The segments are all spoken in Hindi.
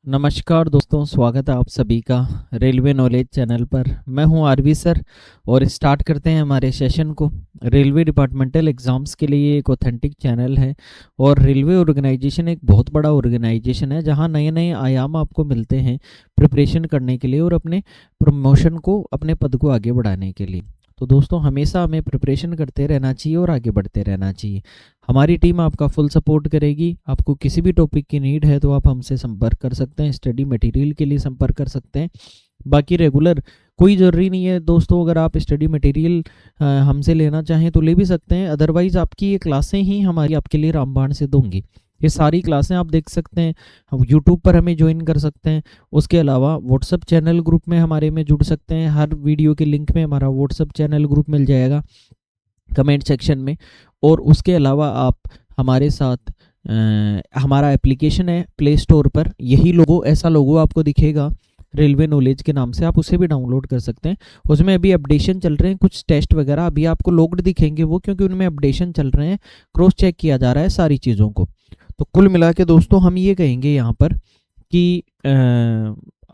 नमस्कार दोस्तों, स्वागत है आप सभी का रेलवे नॉलेज चैनल पर। मैं हूं आरवी सर और स्टार्ट करते हैं हमारे सेशन को। रेलवे डिपार्टमेंटल एग्ज़ाम्स के लिए एक ऑथेंटिक चैनल है और रेलवे ऑर्गेनाइजेशन एक बहुत बड़ा ऑर्गेनाइजेशन है जहां नए नए आयाम आपको मिलते हैं प्रिपरेशन करने के लिए और अपने प्रमोशन को, अपने पद को आगे बढ़ाने के लिए। तो दोस्तों, हमेशा हमें प्रिपरेशन करते रहना चाहिए और आगे बढ़ते रहना चाहिए। हमारी टीम आपका फुल सपोर्ट करेगी। आपको किसी भी टॉपिक की नीड है तो आप हमसे संपर्क कर सकते हैं, स्टडी मटेरियल के लिए संपर्क कर सकते हैं। बाकी रेगुलर कोई ज़रूरी नहीं है दोस्तों, अगर आप स्टडी मटेरियल हमसे लेना चाहें तो ले भी सकते हैं। अदरवाइज़ आपकी ये क्लासें ही हमारी आपके लिए रामबाण सिद्ध होंगी। ये सारी क्लासें आप देख सकते हैं, हम यूट्यूब पर हमें ज्वाइन कर सकते हैं। उसके अलावा व्हाट्सअप चैनल ग्रुप में हमारे में जुड़ सकते हैं। हर वीडियो के लिंक में हमारा व्हाट्सअप चैनल ग्रुप मिल जाएगा कमेंट सेक्शन में। और उसके अलावा आप हमारे साथ हमारा एप्लीकेशन है प्ले स्टोर पर, यही लोगो, ऐसा लोगो आपको दिखेगा रेलवे नॉलेज के नाम से, आप उसे भी डाउनलोड कर सकते हैं। उसमें अभी अपडेशन चल रहे हैं, कुछ टेस्ट वगैरह अभी आपको लोग्ड दिखेंगे वो, क्योंकि उनमें अपडेशन चल रहे हैं, क्रॉस चेक किया जा रहा है सारी चीज़ों को। तो कुल मिला के दोस्तों हम ये कहेंगे यहाँ पर कि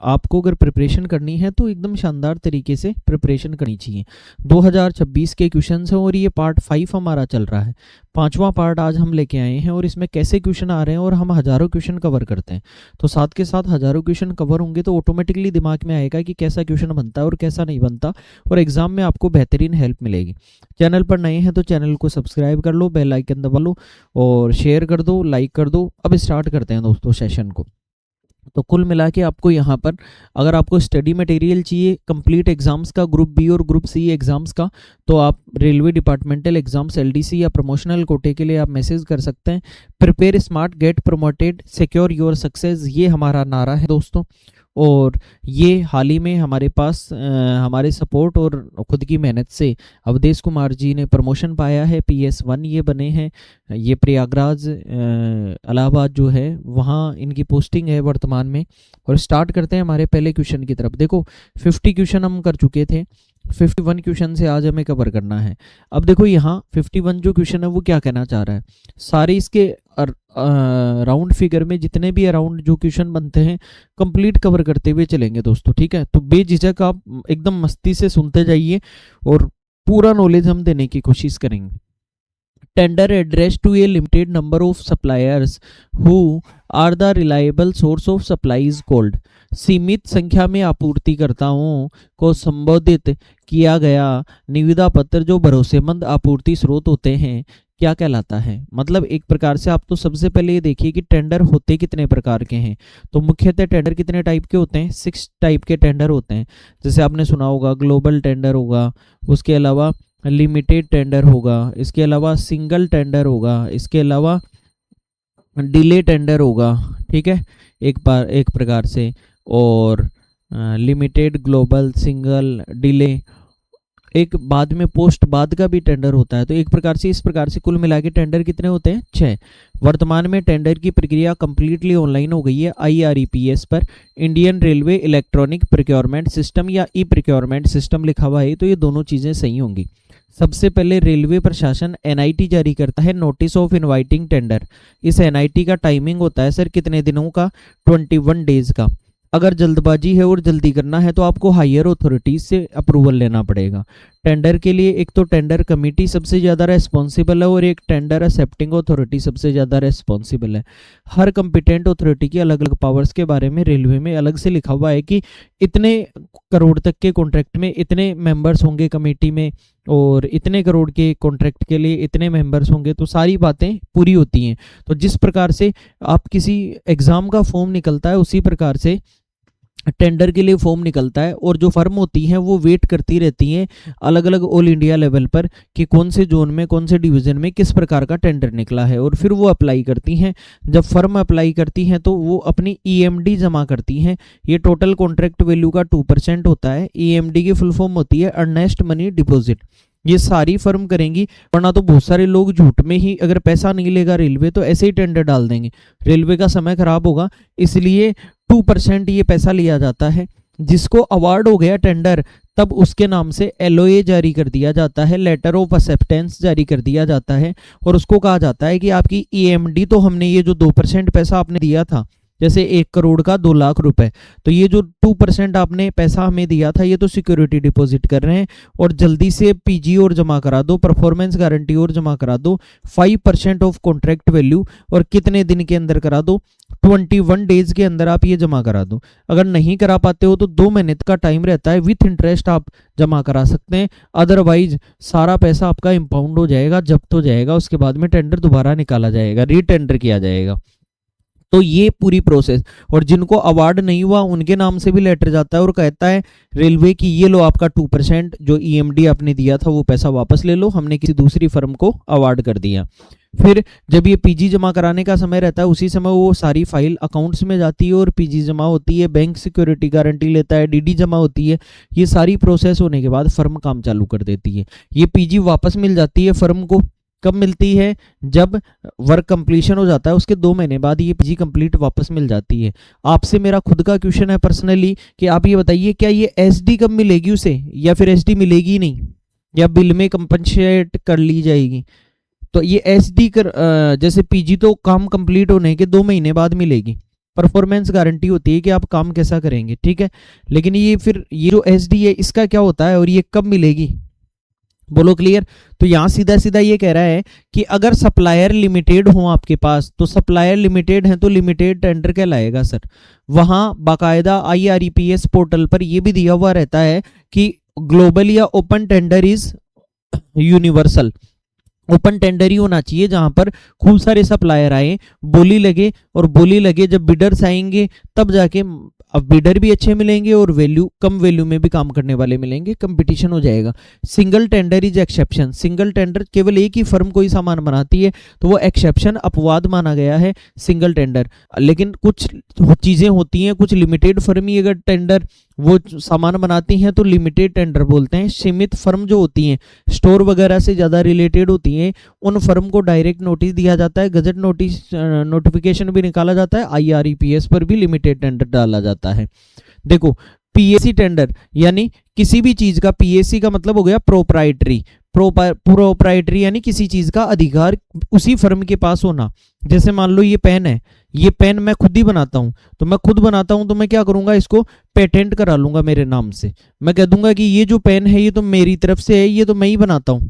आपको अगर प्रिपरेशन करनी है तो एकदम शानदार तरीके से प्रिपरेशन करनी चाहिए। 2026 के क्वेश्चन हैं और ये पार्ट 5 हमारा चल रहा है। 5वां पार्ट आज हम लेके आए हैं और इसमें कैसे क्वेश्चन आ रहे हैं और हम हज़ारों क्वेश्चन कवर करते हैं। तो साथ के साथ हज़ारों क्वेश्चन कवर होंगे तो ऑटोमेटिकली दिमाग में आएगा कि कैसा क्वेश्चन बनता है और कैसा नहीं बनता, और एग्जाम में आपको बेहतरीन हेल्प मिलेगी। चैनल पर नए हैं तो चैनल को सब्सक्राइब कर लो, बेल आइकन दबा लो और शेयर कर दो, लाइक कर दो। अब स्टार्ट करते हैं दोस्तों सेशन को। तो कुल मिला के आपको यहाँ पर, अगर आपको स्टडी मटेरियल चाहिए कंप्लीट एग्जाम्स का, ग्रुप बी और ग्रुप सी एग्जाम्स का, तो आप रेलवे डिपार्टमेंटल एग्जाम्स एलडीसी या प्रमोशनल कोटे के लिए आप मैसेज कर सकते हैं। Prepare smart, get promoted, secure your success, ये हमारा नारा है दोस्तों। और ये हाल ही में हमारे पास हमारे सपोर्ट और खुद की मेहनत से अवधेश कुमार जी ने प्रमोशन पाया है, PS1 ये बने हैं। ये प्रयागराज इलाहाबाद जो है वहाँ इनकी पोस्टिंग है वर्तमान में। और स्टार्ट करते हैं हमारे पहले क्वेश्चन की तरफ। देखो 50 क्वेश्चन हम कर चुके थे, 51 क्वेश्चन से आज हमें कवर करना है। अब देखो यहाँ 51 जो क्वेश्चन है वो क्या कहना चाह रहा है, सारे इसके राउंड फिगर में जितने भी अराउंड जो क्वेश्चन बनते हैं कंप्लीट कवर करते हुए चलेंगे दोस्तों, ठीक है। तो बेझिझक आप एकदम मस्ती से सुनते जाइए और पूरा नॉलेज हम देने की कोशिश करेंगे। Tender address to a limited number of suppliers who are the reliable source of supplies called. सीमित संख्या में आपूर्तिकर्ताओं को संबोधित किया गया निविदा पत्र जो भरोसेमंद आपूर्ति स्रोत होते हैं क्या कहलाता है। मतलब एक प्रकार से आप तो सबसे पहले ये देखिए कि टेंडर होते कितने प्रकार के हैं। तो मुख्यतः टेंडर कितने टाइप के होते हैं, 6 टाइप के टेंडर होते हैं। जैसे आपने सुना होगा ग्लोबल टेंडर होगा, उसके अलावा लिमिटेड टेंडर होगा, इसके अलावा सिंगल टेंडर होगा, इसके अलावा डिले टेंडर होगा, ठीक है, एक प्रकार से। और लिमिटेड, ग्लोबल, सिंगल, डिले, एक बाद में पोस्ट बाद का भी टेंडर होता है। तो एक प्रकार से, इस प्रकार से कुल मिला के टेंडर कितने होते हैं, 6। वर्तमान में टेंडर की प्रक्रिया कंप्लीटली ऑनलाइन हो गई है IREPS पर। Indian railway electronic procurement system या ई प्रोक्योरमेंट सिस्टम लिखा हुआ है, तो ये दोनों चीज़ें सही होंगी। सबसे पहले रेलवे प्रशासन NIT जारी करता है नोटिस ऑफ इनवाइटिंग टेंडर। इस NIT का टाइमिंग होता है सर कितने दिनों का, 21 डेज का। अगर जल्दबाजी है और जल्दी करना है तो आपको हायर अथॉरिटीज से अप्रूवल लेना पड़ेगा। टेंडर के लिए एक तो टेंडर कमेटी सबसे ज़्यादा रेस्पॉन्सिबल है और एक टेंडर एक्सेप्टिंग अथॉरिटी सबसे ज़्यादा रेस्पॉन्सिबल है। हर कंपिटेंट अथॉरिटी की अलग अलग पावर्स के बारे में रेलवे में अलग से लिखा हुआ है कि इतने करोड़ तक के कॉन्ट्रैक्ट में इतने मेंबर्स होंगे कमेटी में, और इतने करोड़ के कॉन्ट्रैक्ट के लिए इतने मेंबर्स होंगे। तो सारी बातें पूरी होती हैं। तो जिस प्रकार से आप किसी एग्ज़ाम का फॉर्म निकलता है उसी प्रकार से टेंडर के लिए फॉर्म निकलता है, और जो फर्म होती हैं वो वेट करती रहती हैं अलग अलग ऑल इंडिया लेवल पर कि कौन से जोन में, कौन से डिवीज़न में किस प्रकार का टेंडर निकला है, और फिर वो अप्लाई करती हैं। जब फर्म अप्लाई करती हैं तो वो अपनी EMD जमा करती हैं। ये टोटल कॉन्ट्रैक्ट वैल्यू का 2% होता है। EMD की फुल फॉर्म होती है अर्नेस्ट मनी डिपॉजिट। ये सारी फर्म करेंगी, वरना तो बहुत सारे लोग झूठ में ही, अगर पैसा नहीं लेगा रेलवे तो ऐसे ही टेंडर डाल देंगे, रेलवे का समय खराब होगा। इसलिए 2% ये पैसा लिया जाता है। जिसको अवार्ड हो गया टेंडर तब उसके नाम से LOA जारी कर दिया जाता है, लेटर ऑफ एक्सेप्टेंस जारी कर दिया जाता है, और उसको कहा जाता है कि आपकी EMD तो हमने ये जो 2% पैसा आपने दिया था जैसे 1 करोड़ का 2 लाख रुपए, तो ये जो 2% आपने पैसा हमें दिया था ये तो सिक्योरिटी डिपॉजिट कर रहे हैं, और जल्दी से पीजी और जमा करा दो, परफॉर्मेंस गारंटी और जमा करा दो, 5% ऑफ कॉन्ट्रैक्ट वैल्यू, और कितने दिन के अंदर करा दो, 21 डेज के अंदर आप ये जमा करा दो। अगर नहीं करा पाते हो तो 2 महीने का टाइम रहता है, विथ इंटरेस्ट आप जमा करा सकते हैं, अदरवाइज सारा पैसा आपका इंपाउंड हो जाएगा, जब्त हो जाएगा, उसके बाद में टेंडर दोबारा निकाला जाएगा, रीटेंडर किया जाएगा। तो ये पूरी प्रोसेस, और जिनको अवार्ड नहीं हुआ उनके नाम से भी लेटर जाता है और कहता है रेलवे की ये लो आपका 2% जो ईएमडी आपने दिया था वो पैसा वापस ले लो, हमने किसी दूसरी फर्म को अवार्ड कर दिया। फिर जब ये पीजी जमा कराने का समय रहता है उसी समय वो सारी फाइल अकाउंट्स में जाती है और पीजी जमा होती है, बैंक सिक्योरिटी गारंटी लेता है, डीडी जमा होती है। ये सारी प्रोसेस होने के बाद फर्म काम चालू कर देती है। ये पीजी वापस मिल जाती है फर्म को। कब मिलती है? जब वर्क कंप्लीशन हो जाता है उसके 2 महीने बाद ये पीजी कंप्लीट वापस मिल जाती है। आपसे मेरा खुद का क्वेश्चन है पर्सनली कि आप ये बताइए क्या ये एसडी कब मिलेगी उसे, या फिर एसडी मिलेगी नहीं, या बिल में कंपनसेट कर ली जाएगी? तो ये एसडी कर जैसे पीजी तो काम कंप्लीट होने के 2 महीने बाद मिलेगी, परफॉर्मेंस गारंटी होती है कि आप काम कैसा करेंगे, ठीक है। लेकिन ये फिर ये जो एसडी है इसका क्या होता है और ये कब मिलेगी, बोलो क्लियर। तो यहाँ सीधा सीधा ये कह रहा है कि अगर सप्लायर लिमिटेड हो आपके पास, तो सप्लायर लिमिटेड है तो लिमिटेड टेंडर कहलाएगा सर। वहाँ बाकायदा IREPS पोर्टल पर ये भी दिया हुआ रहता है कि ग्लोबल या open tender is universal. Open tender ही होना चाहिए जहां पर खूब सारे सप्लायर आए, बोली लगे, और बोली लगे जब बिडर्स आएंगे तब जाके अब बिडर भी अच्छे मिलेंगे और वैल्यू कम वैल्यू में भी काम करने वाले मिलेंगे, कंपटीशन हो जाएगा। Single tender is exception. Single tender केवल एक ही फर्म कोई सामान बनाती है तो वो एक्सेप्शन, अपवाद माना गया है सिंगल टेंडर। लेकिन कुछ चीजें होती हैं, कुछ लिमिटेड फर्म ही अगर टेंडर वो सामान बनाती हैं तो लिमिटेड टेंडर बोलते हैं। सीमित फर्म जो होती हैं, स्टोर वगैरह से ज़्यादा रिलेटेड होती हैं, उन फर्म को डायरेक्ट नोटिस दिया जाता है, गजट नोटिस नोटिफिकेशन भी निकाला जाता है, IREPS पर भी लिमिटेड टेंडर डाला जाता है। देखो PAC टेंडर यानी किसी भी चीज़ का, PAC का मतलब हो गया प्रोप्राइटरी। प्रोप्राइटरी यानी किसी चीज़ का अधिकार उसी फर्म के पास होना। जैसे मान लो ये पेन है, ये पेन मैं खुद ही बनाता हूं, तो मैं खुद बनाता हूं तो मैं क्या करूंगा, इसको पेटेंट करा लूंगा मेरे नाम से। मैं कह दूंगा कि ये जो पेन है ये तो मेरी तरफ से है, ये तो मैं ही बनाता हूं।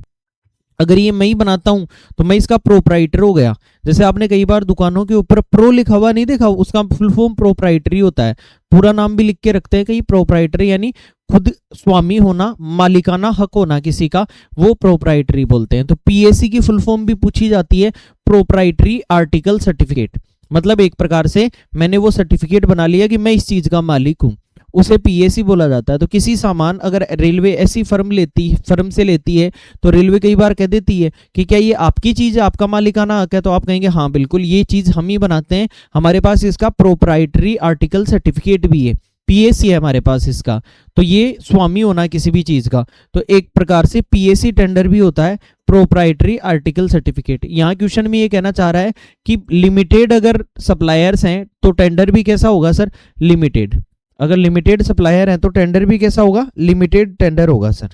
अगर ये मैं ही बनाता हूं तो मैं इसका प्रोप्राइटर हो गया। जैसे आपने कई बार दुकानों के ऊपर प्रो लिखा हुआ नहीं देखा, उसका फुल फॉर्म प्रोप्राइटरी होता है। पूरा नाम भी लिख के रखते हैं कि प्रोप्राइटर यानी खुद स्वामी होना, मालिकाना हक होना किसी का, वो प्रोप्राइटरी बोलते हैं। तो PAC की फुल फॉर्म भी पूछी जाती है, प्रोप्राइटरी आर्टिकल सर्टिफिकेट। मतलब एक प्रकार से मैंने वो सर्टिफिकेट बना लिया कि मैं इस चीज का मालिक हूं, उसे PAC बोला जाता है। तो किसी सामान अगर रेलवे ऐसी फर्म से लेती है तो रेलवे कई बार कह देती है कि क्या ये आपकी चीज है, आपका मालिकाना हक है, तो आप कहेंगे हाँ बिल्कुल ये चीज हम ही बनाते हैं, हमारे पास इसका प्रोप्राइटरी आर्टिकल सर्टिफिकेट भी है, PAC है हमारे पास इसका। तो ये स्वामी होना किसी भी चीज का। तो एक प्रकार से PAC टेंडर भी होता है, प्रोप्राइटरी आर्टिकल सर्टिफिकेट। यहाँ क्वेश्चन में ये कहना चाह रहा है कि लिमिटेड अगर सप्लायर्स हैं तो टेंडर भी कैसा होगा सर, लिमिटेड। अगर लिमिटेड सप्लायर है तो टेंडर भी कैसा होगा, लिमिटेड टेंडर होगा सर।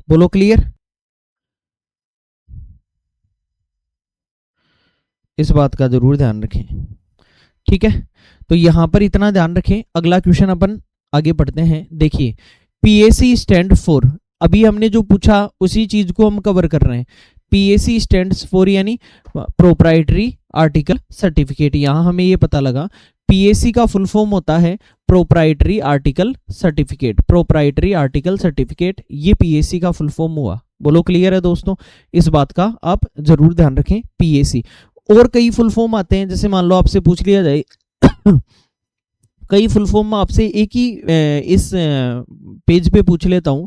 बोलो क्लियर। इस बात का जरूर ध्यान रखें, ठीक है। तो यहां पर इतना ध्यान रखें। अगला क्वेश्चन अपन आगे बढ़ते हैं। देखिए PAC स्टैंड फॉर, अभी हमने जो पूछा उसी चीज को हम कवर कर रहे हैं। PAC स्टैंड्स फॉर यानी प्रोप्राइटरी आर्टिकल सर्टिफिकेट। यहां हमें ये पता लगा PAC का फुल फॉर्म होता है proprietary article certificate. Proprietary article certificate ये PAC का फुल फॉर्म हुआ। बोलो क्लियर है दोस्तों, इस बात का आप जरूर ध्यान रखें। PAC और कई फुल फॉर्म आते हैं, जैसे मान लो आपसे पूछ लिया जाए कई फुल फॉर्म आपसे एक ही इस पेज पे पूछ लेता हूं।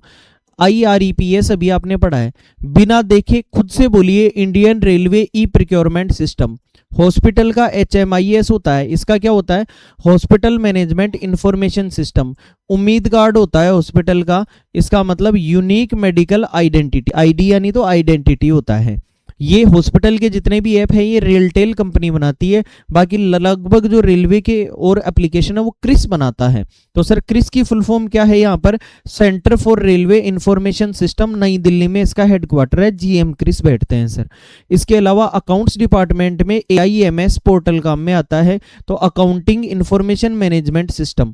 IREPS अभी आपने पढ़ा है, बिना देखे खुद से बोलिए, Indian railway e procurement system. Hospital का HMIS होता है, इसका क्या होता है, हॉस्पिटल मैनेजमेंट इंफॉर्मेशन सिस्टम। उम्मीद कार्ड होता है हॉस्पिटल का, इसका मतलब यूनिक मेडिकल आइडेंटिटी, ID यानी तो आइडेंटिटी होता है। ये हॉस्पिटल के जितने भी ऐप है ये रेलटेल कंपनी बनाती है, बाकी लगभग जो रेलवे के और एप्लीकेशन है वो क्रिस बनाता है। तो सर क्रिस की फुल फॉर्म क्या है? यहाँ पर centre for railway information system, नई दिल्ली में इसका हेडक्वार्टर है, जीएम क्रिस बैठते हैं सर। इसके अलावा अकाउंट्स डिपार्टमेंट में AIMS पोर्टल काम में आता है, तो accounting information management system.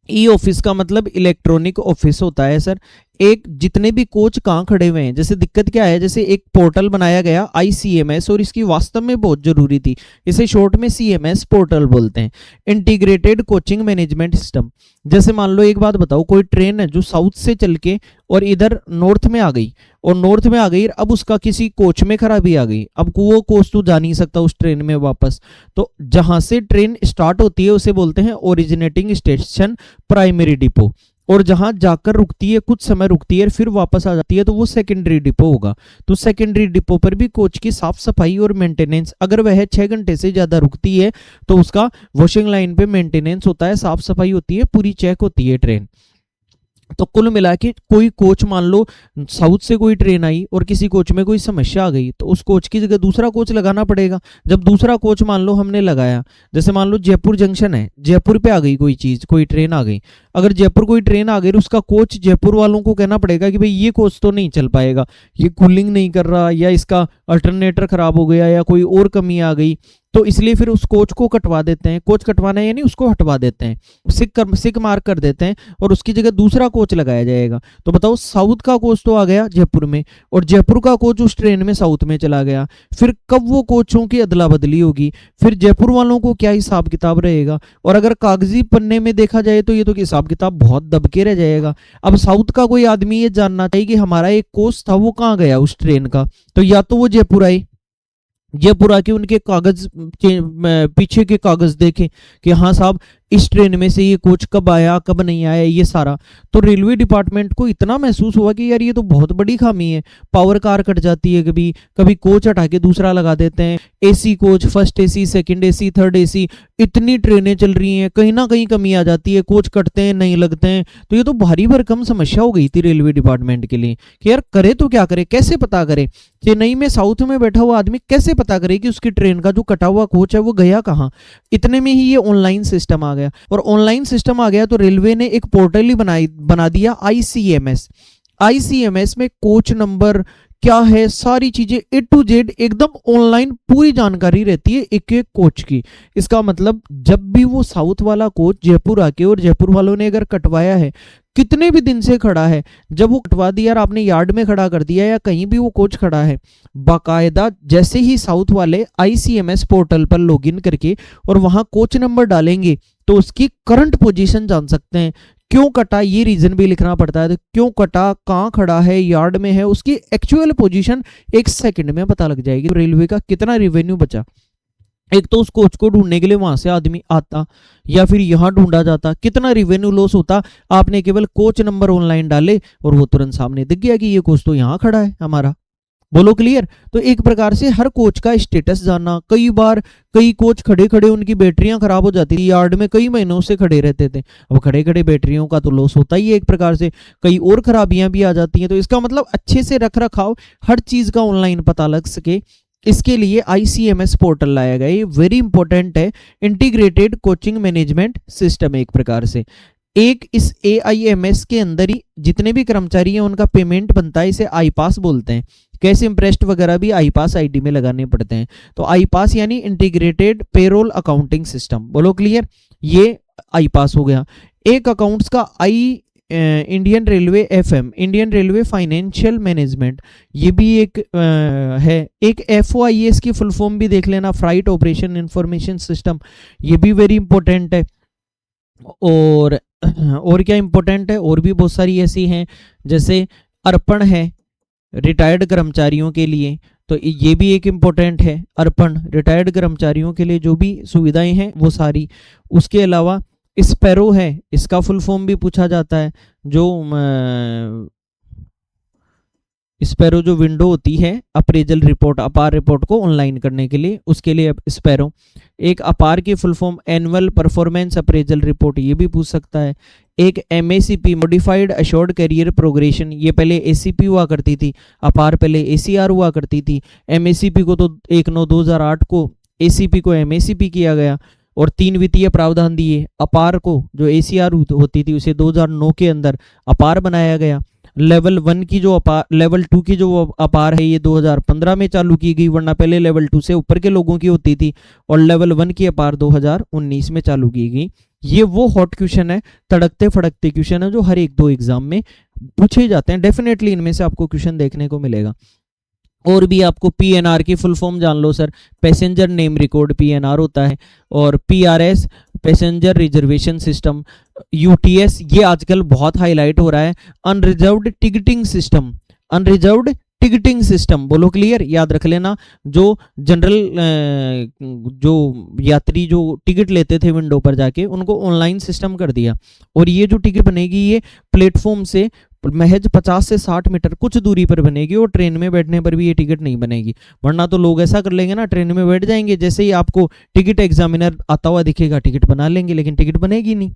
E office का मतलब इलेक्ट्रॉनिक ऑफिस होता है सर। एक जितने भी कोच कहाँ खड़े हुए हैं, जैसे दिक्कत क्या है, जैसे एक पोर्टल बनाया गया ICMS और इसकी वास्तव में बहुत जरूरी थी, इसे शॉर्ट में CMS पोर्टल बोलते हैं, इंटीग्रेटेड कोचिंग मैनेजमेंट सिस्टम। जैसे मान लो एक बात बताओ, कोई ट्रेन है जो साउथ से चल के और इधर नॉर्थ में आ गई, और नॉर्थ में आ गई अब उसका किसी कोच में खराबी आ गई, अब वो कोच तो जा नहीं सकता उस ट्रेन में वापस, तो जहां से ट्रेन स्टार्ट होती है उसे बोलते हैं ओरिजिनेटिंग स्टेशन, प्राइमरी डिपो, और जहां जाकर रुकती है कुछ समय रुकती है फिर वापस आ जाती है तो वो सेकेंडरी डिपो होगा। तो सेकेंडरी डिपो पर भी कोच की साफ सफाई और मेंटेनेंस, अगर वह 6 घंटे से ज्यादा रुकती है तो उसका वॉशिंग लाइन पे मेंटेनेंस होता है, साफ सफाई होती है, पूरी चेक होती है ट्रेन। तो कुल मिला के कोई कोच मान लो साउथ से कोई ट्रेन आई और किसी कोच में कोई समस्या आ गई तो उस कोच की जगह दूसरा कोच लगाना पड़ेगा। जब दूसरा कोच मान लो हमने लगाया, जैसे मान लो जयपुर जंक्शन है, जयपुर पे आ गई कोई चीज, कोई ट्रेन आ गई, अगर जयपुर कोई ट्रेन आ गई उसका कोच जयपुर वालों को कहना पड़ेगा कि भाई ये कोच तो नहीं चल पाएगा, ये कूलिंग नहीं कर रहा, या इसका अल्टरनेटर खराब हो गया, या कोई और कमी आ गई, तो इसलिए फिर उस कोच को कटवा देते हैं। कोच कटवाना यानी उसको हटवा देते हैं, सिक मार्क कर देते हैं और उसकी जगह दूसरा कोच लगाया जाएगा। तो बताओ साउथ का कोच तो आ गया जयपुर में और जयपुर का कोच उस ट्रेन में साउथ में चला गया, फिर कब वो कोचों की अदला बदली होगी, फिर जयपुर वालों को क्या हिसाब किताब रहेगा। और अगर कागजी पन्ने में देखा जाए तो ये तो हिसाब किताब बहुत दबके रह जाएगा। अब साउथ का कोई आदमी ये जानना चाहिए कि हमारा एक कोच था वो कहाँ गया उस ट्रेन का, तो या तो वो जयपुर आए, जयपुर आके उनके कागज पीछे के कागज देखें कि हाँ साहब इस ट्रेन में से ये कोच कब आया कब नहीं आया, ये सारा। तो रेलवे डिपार्टमेंट को इतना महसूस हुआ कि यार ये तो बहुत बड़ी खामी है, पावर कार कट जाती है, कभी कभी कोच हटा के दूसरा लगा देते हैं, AC coach, first AC, second AC, third AC, इतनी ट्रेनें चल रही हैं, कहीं ना कहीं कमी आ जाती है, कोच कटते हैं नहीं लगते हैं। तो ये तो भारी भरकम समस्या हो गई थी रेलवे डिपार्टमेंट के लिए कि यार करे तो क्या करे, कैसे पता करे, चेन्नई में साउथ में बैठा हुआ आदमी कैसे पता करे कि उसकी ट्रेन का जो कटा हुआ कोच है वो गया कहाँ। इतने में ही ये ऑनलाइन सिस्टम आ गया, और ऑनलाइन सिस्टम आ गया तो रेलवे ने एक पोर्टल ही बना दिया ICMS। ICMS में कोच नंबर क्या है, सारी चीजें A to Z एकदम ऑनलाइन पूरी जानकारी रहती है एक एक कोच की। इसका मतलब जब भी वो साउथ वाला कोच जयपुर आके, और जयपुर वालों ने अगर कटवाया है, कितने भी दिन से खड़ा है, जब वो कटवा दिया और आपने यार्ड में खड़ा कर दिया या कहीं भी वो कोच खड़ा है, बाकायदा जैसे ही साउथ वाले ICMS पोर्टल पर लॉगिन करके और वहां कोच नंबर डालेंगे तो उसकी करंट पोजीशन जान सकते हैं। क्यों कटा ये रीजन भी लिखना पड़ता है, तो क्यों कटा, कहाँ खड़ा है, यार्ड में है, उसकी एक्चुअल पोजीशन 1 सेकंड में पता लग जाएगी। तो रेलवे का कितना रेवेन्यू बचा। एक तो उस कोच को ढूंढने के लिए वहां से आदमी आता या फिर यहां ढूंढा जाता, कितना रिवेन्यू लॉस होता। आपने केवल कोच नंबर ऑनलाइन डाले और वो तुरंत सामने दिख गया कि ये कोच तो यहाँ खड़ा है हमारा। बोलो क्लियर। तो एक प्रकार से हर कोच का स्टेटस जानना। कई बार कई कोच खड़े खड़े उनकी बैटरियां खराब हो जाती थी, यार्ड में कई महीनों से खड़े रहते थे, अब खड़े खड़े बैटरियों का तो लॉस होता ही है एक प्रकार से, कई और खराबियां भी आ जाती हैं। तो इसका मतलब अच्छे से रख रखाव, हर चीज का ऑनलाइन पता लग सके, इसके लिए ICMS पोर्टल लाया गया। ये वेरी इंपॉर्टेंट है, इंटीग्रेटेड कोचिंग मैनेजमेंट सिस्टम। एक प्रकार से एक इस AIMS के अंदर ही जितने भी कर्मचारी हैं उनका पेमेंट बनता है, इसे IPAS बोलते हैं। कैश इम्प्रेस्ड वगैरह भी IPAS ID में लगाने पड़ते हैं। तो IPAS यानी इंटीग्रेटेड पेरोल अकाउंटिंग सिस्टम। बोलो क्लियर, ये IPAS हो गया। एक अकाउंट्स का Indian railway FM, Indian railway financial management, ये भी एक है। एक FOIS की फुल फॉर्म भी देख लेना, फ्राइट ऑपरेशन इंफॉर्मेशन सिस्टम, ये भी वेरी इंपॉर्टेंट है। और क्या इंपॉर्टेंट है, और भी बहुत सारी ऐसी हैं, जैसे अर्पण है रिटायर्ड कर्मचारियों के लिए, तो ये भी एक इम्पोर्टेंट है। अर्पण रिटायर्ड कर्मचारियों के लिए जो भी सुविधाएं हैं वो सारी। उसके अलावा स्पैरो है, इसका फुल फॉर्म भी पूछा जाता है, जो स्पैरो जो विंडो होती है अप्रेजल रिपोर्ट, अपार रिपोर्ट को ऑनलाइन करने के लिए, उसके लिए स्पैरो। एक अपार की full form annual performance appraisal report, ये भी पूछ सकता है। एक MACP modified assured career progression, ये पहले ACP हुआ करती थी, अपार पहले ACR हुआ करती थी। MACP को तो 1/9/2008 को ACP को MACP किया गया और 3 वित्तीय प्रावधान दिए। अपार को जो ACR होती थी उसे 2009 के अंदर अपार बनाया गया। लेवल 1 की जो अपार, लेवल 2 की जो अपार है ये 2015 में चालू की गई, वरना पहले लेवल 2 से ऊपर के लोगों की होती थी, और लेवल 1 की अपार 2019 में चालू की गई। ये वो हॉट क्वेश्चन है, तड़कते फड़कते क्वेश्चन है जो हर एक दो एग्जाम में पूछे जाते हैं। डेफिनेटली इनमें से आपको क्वेश्चन देखने को मिलेगा। और भी आपको PNR की फुल फॉर्म जान लो sir, passenger name record PNR होता है, और PRS passenger reservation system, UTS ये आजकल बहुत हाईलाइट हो रहा है, unreserved ticketing system, unreserved ticketing system, बोलो क्लियर, याद रख लेना। जो जनरल जो यात्री जो टिकट लेते थे विंडो पर जाके, उनको ऑनलाइन सिस्टम कर दिया, और ये जो टिकट बनेगी ये प्लेटफॉर्म से महज 50 से 60 मीटर कुछ दूरी पर बनेगी, और ट्रेन में बैठने पर भी ये टिकट नहीं बनेगी। वरना तो लोग ऐसा कर लेंगे ना, ट्रेन में बैठ जाएंगे, जैसे ही आपको टिकट एग्जामिनर आता हुआ दिखेगा टिकट बना लेंगे, लेकिन टिकट बनेगी नहीं।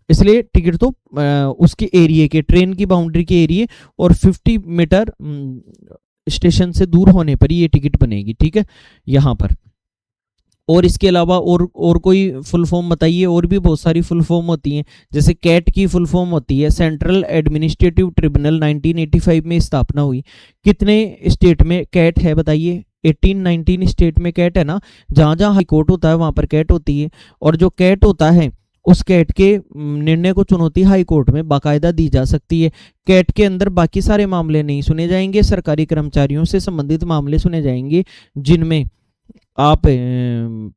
इसलिए टिकट तो उसके एरिए के, ट्रेन की बाउंड्री के एरिए और 50 मीटर स्टेशन से दूर होने पर ये टिकट बनेगी, ठीक है, यहाँ पर। और इसके अलावा और कोई फुल फॉर्म बताइए, और भी बहुत सारी फुल फॉर्म होती हैं, जैसे कैट की फुल फॉर्म होती है सेंट्रल एडमिनिस्ट्रेटिव ट्रिब्यूनल, 1985 में स्थापना हुई। कितने स्टेट में कैट है बताइए? 18-19 स्टेट में कैट है ना, जहाँ जहाँ हाई कोर्ट होता है वहाँ पर कैट होती है, और जो कैट होता है उस कैट के निर्णय को चुनौती हाई कोर्ट में बाकायदा दी जा सकती है। कैट के अंदर बाकी सारे मामले नहीं सुने जाएंगे, सरकारी कर्मचारियों से संबंधित मामले सुने जाएंगे, जिनमें आप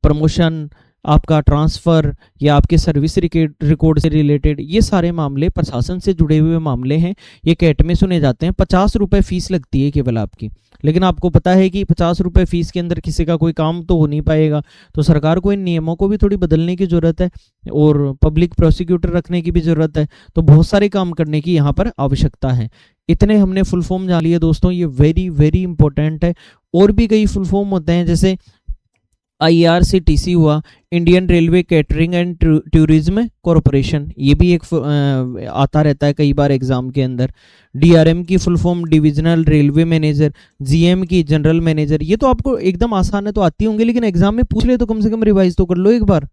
प्रमोशन, आपका ट्रांसफ़र या आपके सर्विस रिकॉर्ड से रिलेटेड ये सारे मामले, प्रशासन से जुड़े हुए मामले हैं, ये कैट में सुने जाते हैं। 50 रुपये फीस लगती है केवल आपकी, लेकिन आपको पता है कि 50 रुपये फीस के अंदर किसी का कोई काम तो हो नहीं पाएगा, तो सरकार को इन नियमों को भी थोड़ी बदलने की ज़रूरत है, और पब्लिक प्रोसिक्यूटर रखने की भी ज़रूरत है, तो बहुत सारे काम करने की यहाँ पर आवश्यकता है। इतने हमने फुल फॉर्म जान लिए दोस्तों, ये वेरी वेरी इंपॉर्टेंट है। और भी कई फुल फॉर्म होते हैं, जैसे IRCTC हुआ, Indian railway catering and tourism corporation, ये भी एक आता रहता है कई बार एग्जाम के अंदर। DRM की full form divisional railway manager, GM की जनरल मैनेजर, ये तो आपको एकदम आसान है तो आती होंगे, लेकिन एग्जाम में पूछ ले तो कम से कम रिवाइज तो कर लो एक बार।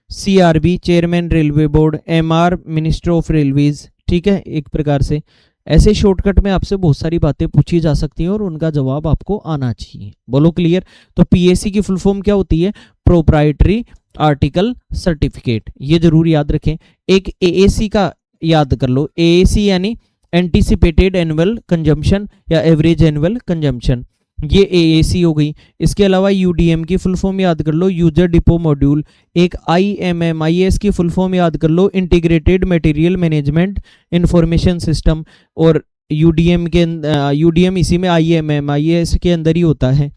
CRB chairman railway board, MR minister of railways, ठीक है, एक प्रकार से ऐसे शॉर्टकट में आपसे बहुत सारी बातें पूछी जा सकती हैं और उनका जवाब आपको आना चाहिए। बोलो क्लियर। तो PAC की फुल फॉर्म क्या होती है? प्रोप्राइटरी आर्टिकल सर्टिफिकेट, ये जरूर याद रखें। एक AAC का याद कर लो, AAC यानी एंटीसिपेटेड एनुअल कंजम्पशन या एवरेज एनुअल कंजम्पशन, ये AAC हो गई। इसके अलावा UDM की फुल फॉर्म याद कर लो, यूजर डिपो मॉड्यूल। एक IMMIS की फुल फॉर्म याद कर लो, integrated material management information system, और UDM इसी में IMMIS के अंदर ही होता है।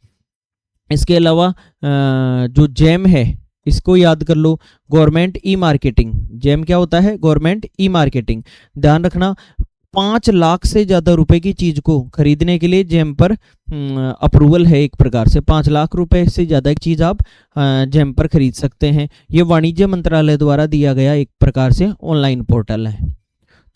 इसके अलावा जो JAM है इसको याद कर लो, गवर्नमेंट ई मार्केटिंग। JAM क्या होता है? Government e marketing. ध्यान रखना, 5 लाख से ज़्यादा रुपए की चीज़ को खरीदने के लिए JAM पर अप्रूवल है, एक प्रकार से 5 लाख रुपए से ज़्यादा की चीज़ आप JAM पर खरीद सकते हैं। ये वाणिज्य मंत्रालय द्वारा दिया गया एक प्रकार से ऑनलाइन पोर्टल है।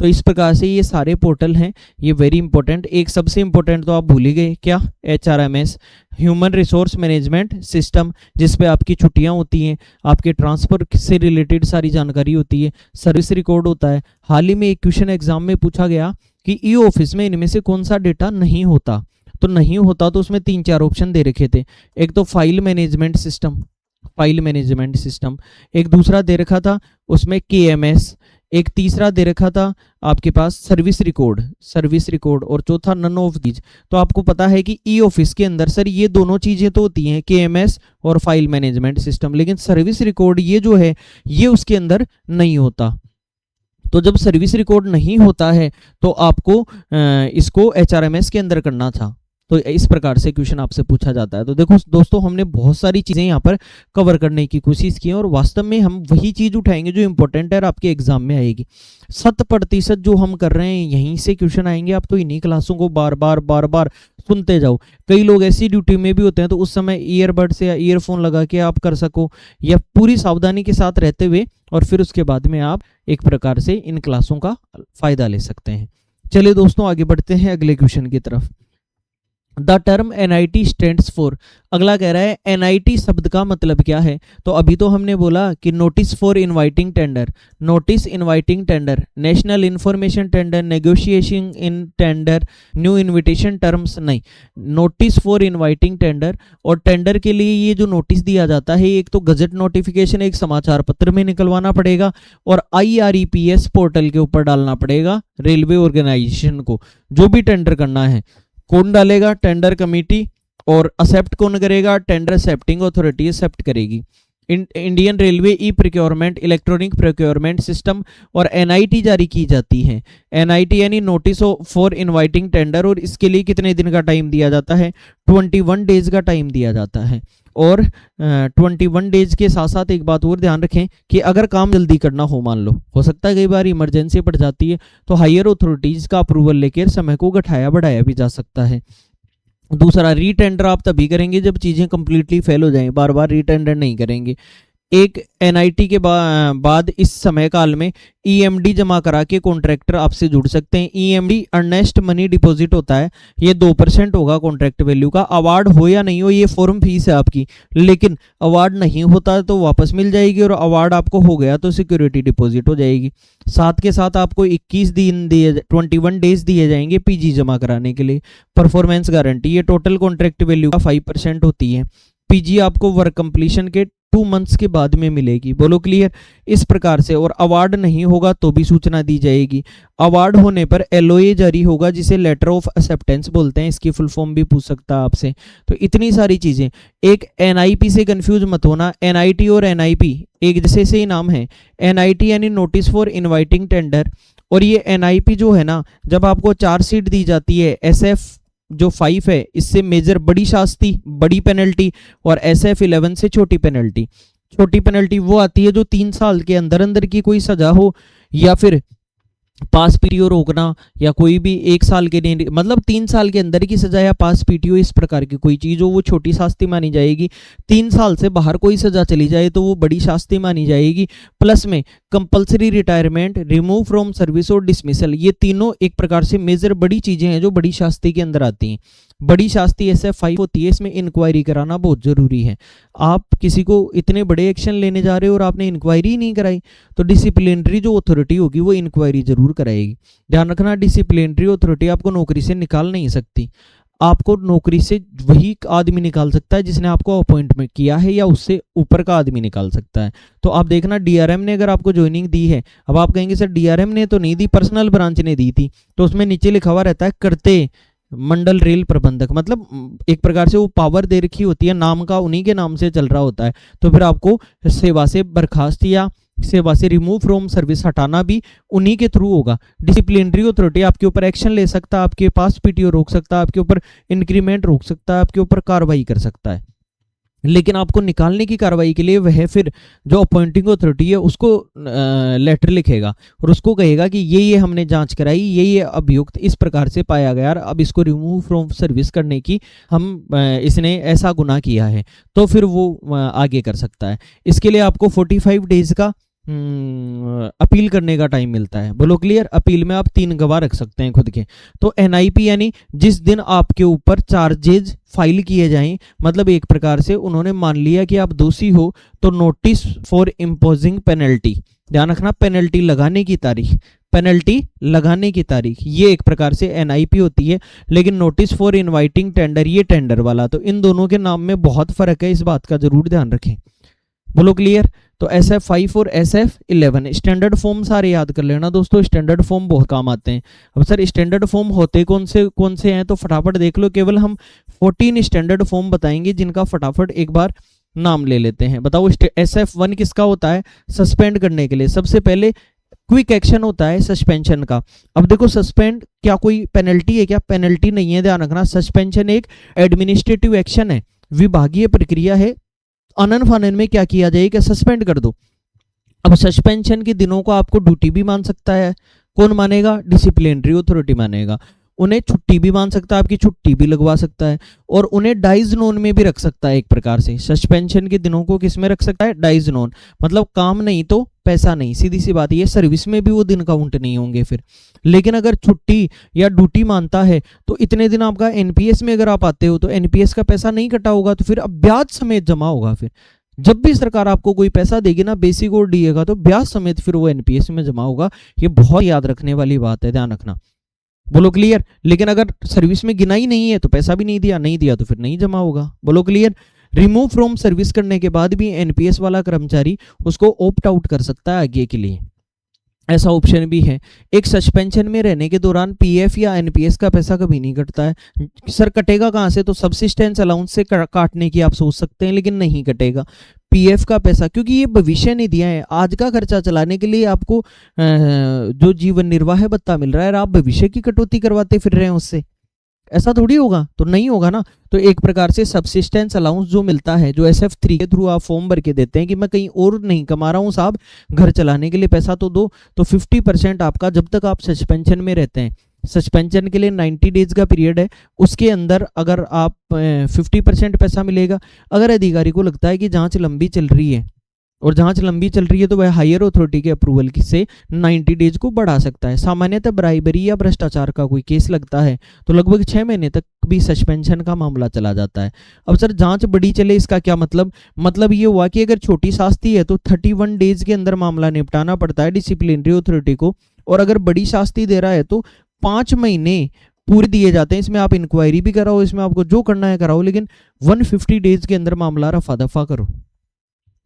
तो इस प्रकार से ये सारे पोर्टल हैं, ये वेरी इंपॉर्टेंट। एक सबसे इंपॉर्टेंट तो आप भूल ही गए, क्या? HRMS human resource management system, जिस पे आपकी छुट्टियां होती हैं, आपके ट्रांसफ़र से रिलेटेड सारी जानकारी होती है, सर्विस रिकॉर्ड होता है। हाल ही में एक क्वेश्चन एग्जाम में पूछा गया कि ई ऑफिस में इनमें से कौन सा डेटा नहीं होता, तो नहीं होता तो उसमें 3-4 ऑप्शन दे रखे थे। एक तो file management system, file management system, एक दूसरा दे रखा था उसमें KMS, एक तीसरा दे रखा था आपके पास सर्विस रिकॉर्ड, और चौथा नन ऑफ दीज। तो आपको पता है कि ई ऑफिस के अंदर सर ये दोनों चीजें तो होती हैं, KMS और फाइल मैनेजमेंट सिस्टम, लेकिन सर्विस रिकॉर्ड ये जो है ये उसके अंदर नहीं होता। तो जब सर्विस रिकॉर्ड नहीं होता है तो आपको इसको HRMS के अंदर करना था। तो इस प्रकार से क्वेश्चन आपसे पूछा जाता है। तो देखो दोस्तों, हमने बहुत सारी चीज़ें यहाँ पर कवर करने की कोशिश की है, और वास्तव में हम वही चीज़ उठाएंगे जो इंपॉर्टेंट है और आपके एग्जाम में आएगी। 100% जो हम कर रहे हैं यहीं से क्वेश्चन आएंगे। आप तो इन्हीं क्लासों को बार बार सुनते जाओ। कई लोग ऐसी ड्यूटी में भी होते हैं तो उस समय ईयरबड से या ईयरफोन लगा के आप कर सको, या पूरी सावधानी के साथ रहते हुए और फिर उसके बाद में आप एक प्रकार से इन क्लासों का फ़ायदा ले सकते हैं। चलिए दोस्तों आगे बढ़ते हैं अगले क्वेश्चन की तरफ। The term NIT stands for, अगला कह रहा है NIT शब्द का मतलब क्या है। तो अभी तो हमने बोला कि notice for inviting tender, notice inviting tender, national information tender, negotiation in tender, new invitation terms, नहीं, नोटिस फॉर इनवाइटिंग टेंडर। और टेंडर के लिए ये जो नोटिस दिया जाता है, एक तो गजट नोटिफिकेशन एक समाचार पत्र में निकलवाना पड़ेगा और IREPS पोर्टल के ऊपर डालना पड़ेगा रेलवे ऑर्गेनाइजेशन को। जो भी टेंडर करना है कौन डालेगा, टेंडर कमेटी, और एक्सेप्ट कौन करेगा, टेंडर एक्सेप्टिंग अथॉरिटी एक्सेप्ट करेगी। Indian railway e procurement electronic procurement system और NIT जारी की जाती है। NIT यानी नोटिस फॉर इनवाइटिंग टेंडर, और इसके लिए कितने दिन का टाइम दिया जाता है, 21 डेज का टाइम दिया जाता है। और 21 डेज के साथ साथ एक बात और ध्यान रखें कि अगर काम जल्दी करना हो, मान लो हो सकता है कई बार इमरजेंसी पड़ जाती है, तो हायर अथॉरिटीज़ का अप्रूवल लेकर समय को घटाया बढ़ाया भी जा सकता है। दूसरा, रीटेंडर आप तभी करेंगे जब चीज़ें कंप्लीटली फेल हो जाएं, बार बार रीटेंडर नहीं करेंगे। एक NIT के बाद इस समय काल में EMD जमा करा के कॉन्ट्रैक्टर आपसे जुड़ सकते हैं। EMD अर्नेस्ट मनी डिपॉजिट होता है, ये 2% होगा कॉन्ट्रैक्ट वैल्यू का। अवार्ड हो या नहीं हो, ये फॉर्म फीस है आपकी, लेकिन अवार्ड नहीं होता तो वापस मिल जाएगी, और अवार्ड आपको हो गया तो सिक्योरिटी डिपॉजिट हो जाएगी। साथ के साथ आपको 21 दिन 21 डेज दिए जाएंगे PG जमा कराने के लिए। परफॉर्मेंस गारंटी, ये टोटल कॉन्ट्रैक्ट वैल्यू का 5% होती है। PG आपको वर्क कंप्लीशन के 2 मंथ्स के बाद में मिलेगी। बोलो क्लियर। इस प्रकार से, और अवार्ड नहीं होगा तो भी सूचना दी जाएगी। अवार्ड होने पर LOA जारी होगा, जिसे लेटर ऑफ एक्सेप्टेंस बोलते हैं, इसकी फुल फॉर्म भी पूछ सकता है आपसे। तो इतनी सारी चीजें। एक NIP से कंफ्यूज मत होना, NIT और NIP एक जैसे से ही नाम है। NIT यानी नोटिस फॉर इनवाइटिंग टेंडर, और ये NIP जो है ना, जब आपको चार्जशीट दी जाती है, SF जो 5 है इससे मेजर बड़ी शास्ति बड़ी पेनल्टी, और SF 11 से छोटी पेनल्टी। छोटी पेनल्टी वो आती है जो 3 साल के अंदर अंदर की कोई सजा हो, या फिर पास पीटीओ रोकना, या कोई भी 1 साल के लिए, मतलब 3 साल के अंदर की सजा या पास पीटीओ, इस प्रकार की कोई चीज़ हो वो छोटी शास्ति मानी जाएगी। 3 साल से बाहर कोई सजा चली जाए तो वो बड़ी शास्ति मानी जाएगी। प्लस में compulsory retirement, remove from service और डिसमिसल, ये तीनों एक प्रकार से मेजर बड़ी चीज़ें हैं जो बड़ी शास्ति के अंदर आती हैं। बड़ी शास्ति SF 5 होती है, इसमें इंक्वायरी कराना बहुत जरूरी है। आप किसी को इतने बड़े एक्शन लेने जा रहे हो और आपने इंक्वायरी ही नहीं कराई, तो डिसिप्लिनरी जो अथॉरिटी होगी वो इंक्वायरी जरूर कराएगी। ध्यान रखना, डिसिप्लिनरी अथॉरिटी आपको नौकरी से निकाल नहीं सकती। आपको नौकरी से वही आदमी निकाल सकता है जिसने आपको अपॉइंटमेंट किया है, या उससे ऊपर का आदमी निकाल सकता है। तो आप देखना, DRM ने अगर आपको ज्वाइनिंग दी है, अब आप कहेंगे सर DRM ने तो नहीं दी, पर्सनल ब्रांच ने दी थी, तो उसमें नीचे लिखा हुआ रहता है करते मंडल रेल प्रबंधक, मतलब एक प्रकार से वो पावर दे रखी होती है, नाम का उन्हीं के नाम से चल रहा होता है। तो फिर आपको सेवा से बर्खास्त या सेवा से रिमूव फ्रॉम सर्विस हटाना भी उन्हीं के थ्रू होगा। डिसिप्लिनरी अथॉरिटी आपके ऊपर एक्शन ले सकता है, आपके पास PTO रोक सकता है, आपके ऊपर इंक्रीमेंट रोक सकता है, आपके ऊपर कार्रवाई कर सकता है। लेकिन आपको निकालने की कार्रवाई के लिए वह फिर जो अपॉइंटिंग अथॉरिटी है उसको लेटर लिखेगा और उसको कहेगा कि ये हमने जांच कराई, ये अभियुक्त इस प्रकार से पाया गया, अब इसको रिमूव फ्रॉम सर्विस करने की इसने ऐसा गुनाह किया है, तो फिर वो आगे कर सकता है। इसके लिए आपको 45 डेज का अपील करने का टाइम मिलता है। बोलो क्लियर। अपील में आप 3 गवाह रख सकते हैं खुद के। तो NIP यानी जिस दिन आपके ऊपर चार्जेज फाइल किए जाएं, मतलब एक प्रकार से उन्होंने मान लिया कि आप दोषी हो, तो नोटिस फॉर इम्पोजिंग पेनल्टी, ध्यान रखना पेनल्टी लगाने की तारीख, पेनल्टी लगाने की तारीख, ये एक प्रकार से NIP होती है। लेकिन नोटिस फॉर इनवाइटिंग टेंडर ये टेंडर वाला, तो इन दोनों के नाम में बहुत फर्क है, इस बात का जरूर ध्यान रखें। बोलो क्लियर। तो SF 5 और SF 11 स्टैंडर्ड फॉर्म सारे याद कर लेना दोस्तों, स्टैंडर्ड फॉर्म बहुत काम आते हैं। अब सर स्टैंडर्ड फॉर्म होते कौन से हैं, तो फटाफट देख लो। केवल हम 14 स्टैंडर्ड फॉर्म बताएंगे जिनका फटाफट एक बार नाम ले लेते हैं। बताओ SF 1 किसका होता है, सस्पेंड करने के लिए। सबसे पहले क्विक एक्शन होता है सस्पेंशन का। अब देखो सस्पेंड क्या कोई पेनल्टी है क्या, पेनल्टी नहीं है, ध्यान रखना। सस्पेंशन एक एडमिनिस्ट्रेटिव एक्शन है, विभागीय प्रक्रिया है। अनन फानन में क्या किया जाए कि सस्पेंड कर दो। अब सस्पेंशन के दिनों को आपको ड्यूटी भी मान सकता है, कौन मानेगा, डिसिप्लिनरी अथॉरिटी मानेगा। उन्हें छुट्टी भी मान सकता है, आपकी छुट्टी भी लगवा सकता है, और उन्हें डाइज नोन में भी रख सकता है। एक प्रकार से सस्पेंशन के दिनों को किस में रख सकता है? डाइज नोन, मतलब काम नहीं तो पैसा नहीं, सीधी सी बात। ये सर्विस में भी वो दिन काउंट नहीं होंगे फिर। लेकिन अगर छुट्टी या ड्यूटी मानता है तो इतने दिन आपका एनपीएस में अगर आप आते हो तो एनपीएस का पैसा नहीं कटा होगा, तो फिर अब ब्याज समेत जमा होगा। फिर जब भी सरकार आपको कोई पैसा देगी ना, बेसिक और डीए का, तो ब्याज समेत फिर वो एनपीएस में जमा होगा। ये बहुत याद रखने वाली बात है, ध्यान रखना। बोलो क्लियर। लेकिन अगर सर्विस में गिना ही नहीं है तो पैसा भी नहीं दिया, नहीं दिया तो फिर नहीं जमा होगा। बोलो क्लियर। रिमूव फ्रॉम सर्विस करने के बाद भी एनपीएस वाला कर्मचारी उसको ऑप्ट आउट कर सकता है आगे के लिए, ऐसा ऑप्शन भी है। एक सस्पेंशन में रहने के दौरान पीएफ या एनपीएस का पैसा कभी नहीं कटता है। सर कटेगा कहाँ से? तो सब्सिस्टेंस अलाउंस से काटने की आप सोच सकते हैं, लेकिन नहीं कटेगा पीएफ का पैसा, क्योंकि ये भविष्य निधियां है। आज का खर्चा चलाने के लिए आपको जो जीवन निर्वाह भत्ता मिल रहा है, आप भविष्य की कटौती करवाते फिर रहे हैं उससे, ऐसा थोड़ी होगा, तो नहीं होगा ना। तो एक प्रकार से सब्सिस्टेंस अलाउंस जो मिलता है, जो SF3 के थ्रू आप फॉर्म भर के देते हैं कि मैं कहीं और नहीं कमा रहा हूँ साहब, घर चलाने के लिए पैसा तो दो, तो 50% आपका, जब तक आप सस्पेंशन में रहते हैं, सस्पेंशन के लिए 90 डेज का पीरियड है, उसके अंदर अगर आप 50% पैसा मिलेगा। अगर अधिकारी को लगता है कि जांच लंबी चल रही है, और जांच लंबी चल रही है, तो वह हायर अथॉरिटी के अप्रूवल से 90 डेज को बढ़ा सकता है। सामान्यतः ब्राइबरी या भ्रष्टाचार का कोई केस लगता है तो लगभग 6 महीने तक भी सस्पेंशन का मामला चला जाता है। अब सर जांच बड़ी चले, इसका क्या मतलब? मतलब ये हुआ कि अगर छोटी शास्ति है तो 31 डेज के अंदर मामला निपटाना पड़ता है डिसिप्लिनरी अथॉरिटी को, और अगर बड़ी शास्ति दे रहा है तो 5 महीने पूरे दिए जाते हैं। इसमें आप इंक्वायरी भी कराओ, इसमें आपको जो करना है कराओ, लेकिन 150 डेज के अंदर मामला रफा दफा करो।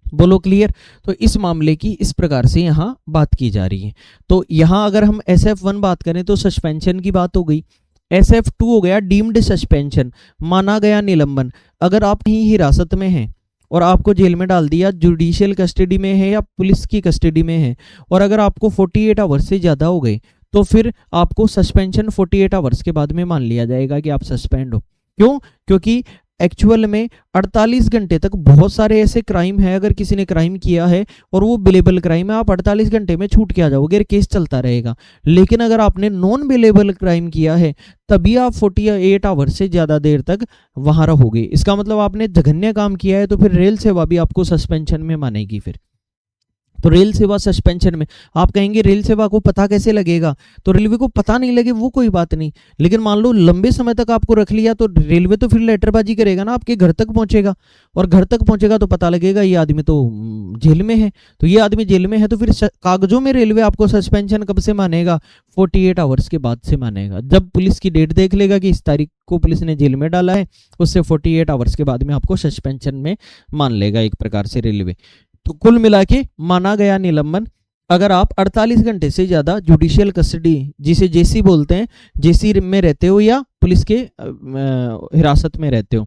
बोलो क्लियर। तो इस मामले की इस प्रकार से यहाँ बात की जा रही है। तो यहाँ अगर हम SF1 बात करें तो सस्पेंशन की बात हो गई। SF2 हो गया डीम्ड सस्पेंशन, माना गया निलंबन। अगर आप कहीं हिरासत में हैं और आपको जेल में डाल दिया, जुडिशियल कस्टडी में है या पुलिस की कस्टडी में है, और अगर आपको 48 आवर्स से ज़्यादा हो गए तो फिर आपको सस्पेंशन 48 आवर्स के बाद में मान लिया जाएगा कि आप सस्पेंड हो। क्यों? क्योंकि एक्चुअल में 48 घंटे तक बहुत सारे ऐसे क्राइम है, अगर किसी ने क्राइम किया है और वो बिलेबल क्राइम है, आप 48 घंटे में छूट के आ जाओगे, केस चलता रहेगा। लेकिन अगर आपने नॉन बिलेबल क्राइम किया है तभी आप 48 आवर्स से ज़्यादा देर तक वहाँ रहोगे। इसका मतलब आपने जघन्य काम किया है तो फिर रेल सेवा भी आपको सस्पेंशन में मानेगी। फिर तो रेल सेवा सस्पेंशन में, आप कहेंगे रेल सेवा को पता कैसे लगेगा? तो रेलवे को पता नहीं लगे वो कोई बात नहीं, लेकिन मान लो लंबे समय तक आपको रख लिया तो रेलवे तो फिर लेटरबाजी करेगा ना, आपके घर तक पहुंचेगा, और घर तक पहुंचेगा तो पता लगेगा ये आदमी तो जेल में है। तो ये आदमी जेल में है तो फिर कागजों में रेलवे आपको सस्पेंशन कब से मानेगा? 48 आवर्स के बाद से मानेगा। जब पुलिस की डेट देख लेगा कि इस तारीख को पुलिस ने जेल में डाला है, उससे 48 आवर्स के बाद में आपको सस्पेंशन में मान लेगा एक प्रकार से रेलवे। तो कुल मिला के माना गया निलंबन अगर आप 48 घंटे से ज्यादा जुडिशियल कस्टडी, जिसे जेसी बोलते हैं, जेसी में रहते हो या पुलिस के हिरासत में रहते हो।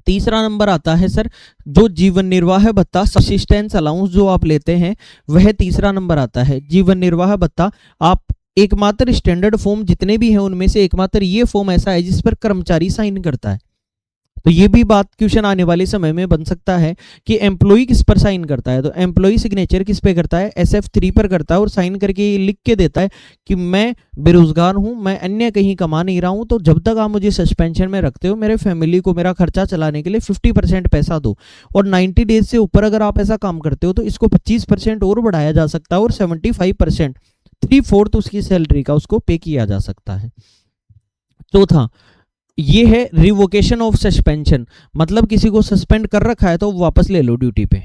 तीसरा नंबर आता है सर जो जीवन निर्वाह भत्ता, सब्सिस्टेंस अलाउंस जो आप लेते हैं, वह तीसरा नंबर आता है। जीवन निर्वाह भत्ता आप एकमात्र स्टैंडर्ड फॉर्म जितने भी हैं उनमें से एकमात्र ये फॉर्म ऐसा है जिस पर कर्मचारी साइन करता है। तो ये भी बात क्वेश्चन आने वाले समय में बन सकता है कि एम्प्लॉय किस पर साइन करता है। तो एम्प्लॉय सिग्नेचर किस पे करता है? SF3 पर करता है, और साइन करके लिख के देता है कि मैं बेरोजगार हूं, मैं अन्य कहीं कमा नहीं रहा हूं, तो जब तक आप मुझे सस्पेंशन में रखते हो मेरे फैमिली को मेरा खर्चा चलाने के लिए 50% पैसा दो, और 90 डेज से ऊपर अगर आप ऐसा काम करते हो तो इसको 25% और बढ़ाया जा सकता है, और 75% 3/4 उसकी सैलरी का उसको पे किया जा सकता है। चौथा ये है रिवोकेशन ऑफ सस्पेंशन, मतलब किसी को सस्पेंड कर रखा है तो वापस ले लो ड्यूटी पे।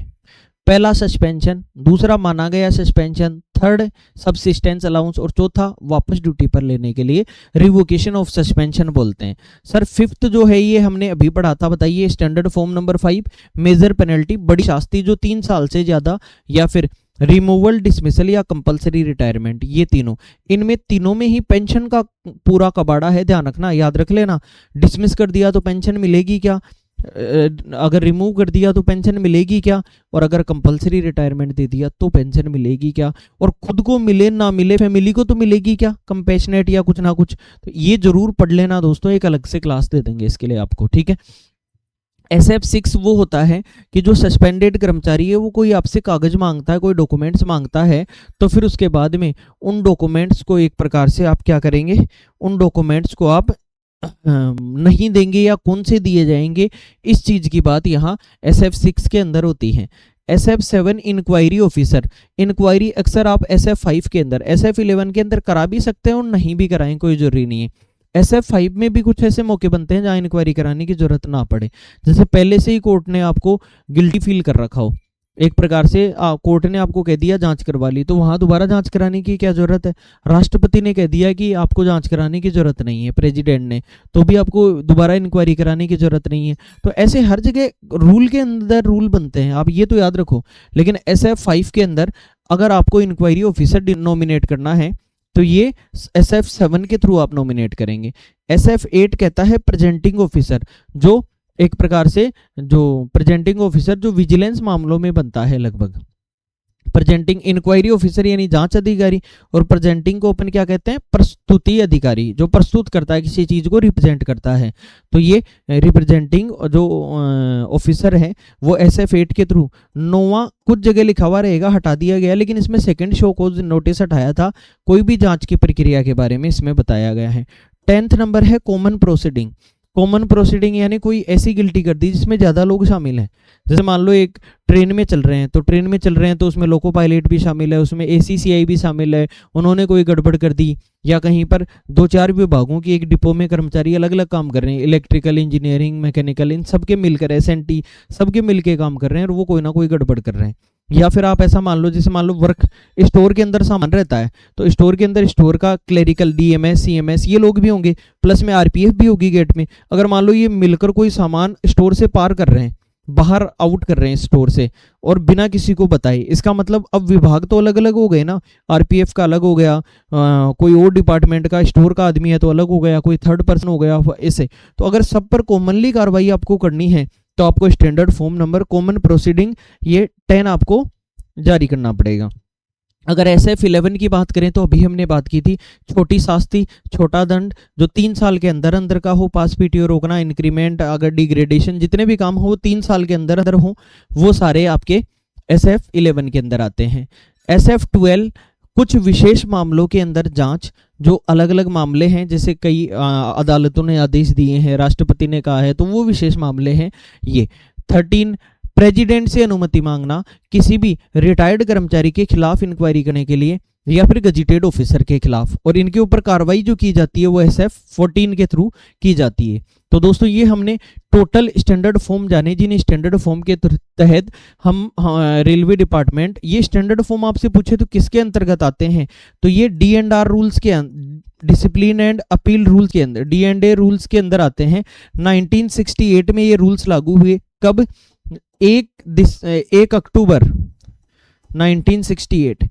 पहला सस्पेंशन, दूसरा माना गया सस्पेंशन, थर्ड सब्सिस्टेंस अलाउंस, और चौथा वापस ड्यूटी पर लेने के लिए रिवोकेशन ऑफ सस्पेंशन बोलते हैं। सर फिफ्थ जो है ये हमने अभी पढ़ा था, बताइए standard form number 5, major penalty, बड़ी शास्ति जो 3 साल से ज्यादा, या फिर रिमूवल, डिसमिसल या कंपलसरी रिटायरमेंट, ये तीनों, इनमें तीनों में ही पेंशन का पूरा कबाड़ा है, ध्यान रखना, याद रख लेना। डिसमिस कर दिया तो पेंशन मिलेगी क्या, अगर रिमूव कर दिया तो पेंशन मिलेगी क्या, और अगर कंपलसरी रिटायरमेंट दे दिया तो पेंशन मिलेगी क्या, और खुद को मिले ना मिले फैमिली को तो मिलेगी क्या, कंपेशनेट या कुछ ना कुछ। तो ये जरूर पढ़ लेना दोस्तों, एक अलग से क्लास दे देंगे इसके लिए आपको, ठीक है। SF6 वो होता है कि जो सस्पेंडेड कर्मचारी है वो कोई आपसे कागज मांगता है, कोई डॉक्यूमेंट्स मांगता है, तो फिर उसके बाद में उन डॉक्यूमेंट्स को एक प्रकार से आप क्या करेंगे, उन डॉक्यूमेंट्स को आप नहीं देंगे या कौन से दिए जाएंगे, इस चीज की बात यहाँ SF6 के अंदर होती है। SF7 इंक्वायरी ऑफिसर, इंक्वायरी अक्सर आप SF5 के अंदर, SF11 के अंदर करा भी सकते हैं और नहीं भी कराएं, कोई जरूरी नहीं है। SF5 में भी कुछ ऐसे मौके बनते हैं जहां इंक्वायरी कराने की जरूरत ना पड़े, जैसे पहले से ही कोर्ट ने आपको गिल्टी फील कर रखा हो, एक प्रकार से कोर्ट ने आपको कह दिया जांच करवा ली, तो वहां दोबारा जांच कराने की क्या जरूरत है। राष्ट्रपति ने कह दिया कि आपको जांच कराने की जरूरत नहीं है, प्रेसिडेंट ने, तो भी आपको दोबारा इंक्वायरी कराने की जरूरत नहीं है। तो ऐसे हर जगह रूल के अंदर रूल बनते हैं, आप ये तो याद रखो। लेकिन SF5 के अंदर अगर आपको इंक्वायरी ऑफिसर नॉमिनेट करना है तो ये SF7 के थ्रू आप नॉमिनेट करेंगे। SF8 कहता है प्रेजेंटिंग ऑफिसर, जो एक प्रकार से जो प्रेजेंटिंग ऑफिसर जो विजिलेंस मामलों में बनता है लगभग। प्रेजेंटिंग इंक्वायरी ऑफिसर यानी जांच अधिकारी, और प्रेजेंटिंग को अपन क्या कहते हैं, प्रस्तुति अधिकारी, जो प्रस्तुत करता है किसी चीज को, रिप्रेजेंट करता है। तो ये रिप्रेजेंटिंग जो ऑफिसर है वो SF8 के थ्रू। 9वां कुछ जगह लिखा हुआ रहेगा, हटा दिया गया, लेकिन इसमें सेकंड शो कॉज नोटिस हटाया था, कोई भी जांच की प्रक्रिया के बारे में इसमें बताया गया है। 10th नंबर है कॉमन प्रोसीडिंग। कॉमन प्रोसीडिंग यानी कोई ऐसी गिल्टी कर दी जिसमें ज़्यादा लोग शामिल हैं। जैसे मान लो एक ट्रेन में चल रहे हैं, तो ट्रेन में चल रहे हैं तो उसमें लोको पायलट भी शामिल है, उसमें ACCI भी शामिल है, उन्होंने कोई गड़बड़ कर दी, या कहीं पर 2-4 विभागों की एक डिपो में कर्मचारी अलग अलग काम कर रहे हैं, इलेक्ट्रिकल, इंजीनियरिंग, मैकेनिकल, इन सबके मिलकर SNT सबके मिलकर काम कर रहे हैं और वो कोई ना कोई गड़बड़ कर रहे हैं। या फिर आप ऐसा मान लो, जैसे मान लो वर्क स्टोर के अंदर सामान रहता है, तो स्टोर के अंदर स्टोर का क्लेरिकल, DMS, CMS ये लोग भी होंगे, प्लस में RPF भी होगी गेट में। अगर मान लो ये मिलकर कोई सामान स्टोर से पार कर रहे हैं, बाहर आउट कर रहे हैं स्टोर से, और बिना किसी को बताए, इसका मतलब अब विभाग तो अलग अलग हो गए ना, RPF का अलग हो गया, कोई और डिपार्टमेंट का, स्टोर का आदमी है तो अलग हो गया, कोई थर्ड पर्सन हो गया, ऐसे। तो अगर सब पर कॉमनली कार्रवाई आपको करनी है तो आपको standard form number common proceeding ये 10 आपको जारी करना पड़ेगा। अगर SF11 की बात करें तो अभी हमने बात की थी छोटी शास्ति, छोटा दंड, जो 3 साल के अंदर अंदर का हो, पास PTO रोकना, इंक्रीमेंट, अगर डिग्रेडेशन, जितने भी काम हो 3 साल के अंदर अंदर हो, वो सारे आपके SF11 के अंदर आते हैं। SF12 कुछ विशेष मामलों के अंदर जांच, जो अलग अलग मामले हैं, जैसे कई अदालतों ने आदेश दिए हैं, राष्ट्रपति ने कहा है, तो वो विशेष मामले हैं ये। 13 प्रेसिडेंट से अनुमति मांगना, किसी भी रिटायर्ड कर्मचारी के खिलाफ इंक्वायरी करने के लिए या फिर गजेटेड ऑफिसर के खिलाफ, और इनके ऊपर कार्रवाई जो की जाती है वो SF14 के थ्रू की जाती है। तो दोस्तों ये हमने टोटल स्टैंडर्ड फॉर्म जाने, जिन स्टैंडर्ड फॉर्म के तहत हम रेलवे डिपार्टमेंट, ये स्टैंडर्ड फॉर्म आपसे पूछे तो किसके अंतर्गत आते हैं, तो ये D&R रूल्स के, डिसिप्लिन एंड अपील रूल्स के अंदर, D&A रूल्स के अंदर आते हैं। 1968 में ये रूल्स लागू हुए, कब, 1 अक्टूबर 1968,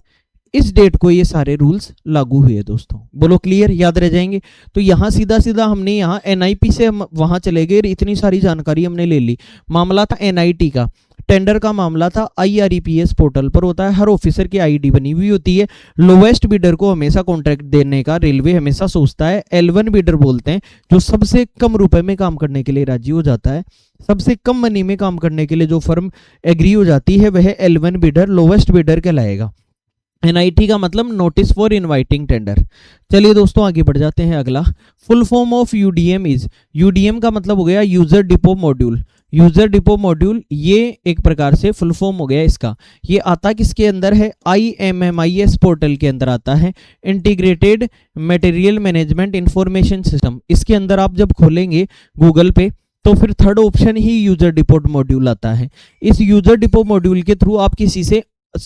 इस डेट को ये सारे रूल्स लागू हुए दोस्तों। बोलो क्लियर, याद रह जाएंगे। तो यहाँ सीधा सीधा हमने यहाँ NIP से हम वहां चले गए, इतनी सारी जानकारी हमने ले ली। मामला था NIT का, टेंडर का मामला था, IREPS पोर्टल पर होता है, हर ऑफिसर की ID बनी हुई होती है। लोवेस्ट बिडर को हमेशा कॉन्ट्रैक्ट देने का रेलवे हमेशा सोचता है, L1 बिडर बोलते हैं, जो सबसे कम रुपए में काम करने के लिए राजी हो जाता है, सबसे कम मनी में काम करने के लिए जो फर्म एग्री हो जाती है वह L1 बिडर, लोवेस्ट बिडर कहलाएगा। NIT का मतलब नोटिस फॉर इनवाइटिंग टेंडर। चलिए दोस्तों आगे बढ़ जाते हैं। अगला full form of UDM is, UDM का मतलब हो गया user depot module. User depot module ये एक प्रकार से फुल फॉर्म हो गया इसका। ये आता किसके अंदर है, IMMIS पोर्टल के अंदर आता है, integrated material management information system. इसके अंदर आप जब खोलेंगे गूगल पे तो फिर थर्ड ऑप्शन ही यूजर डिपो मॉड्यूल आता है। इस यूजर डिपो मॉड्यूल के थ्रू आप किसी से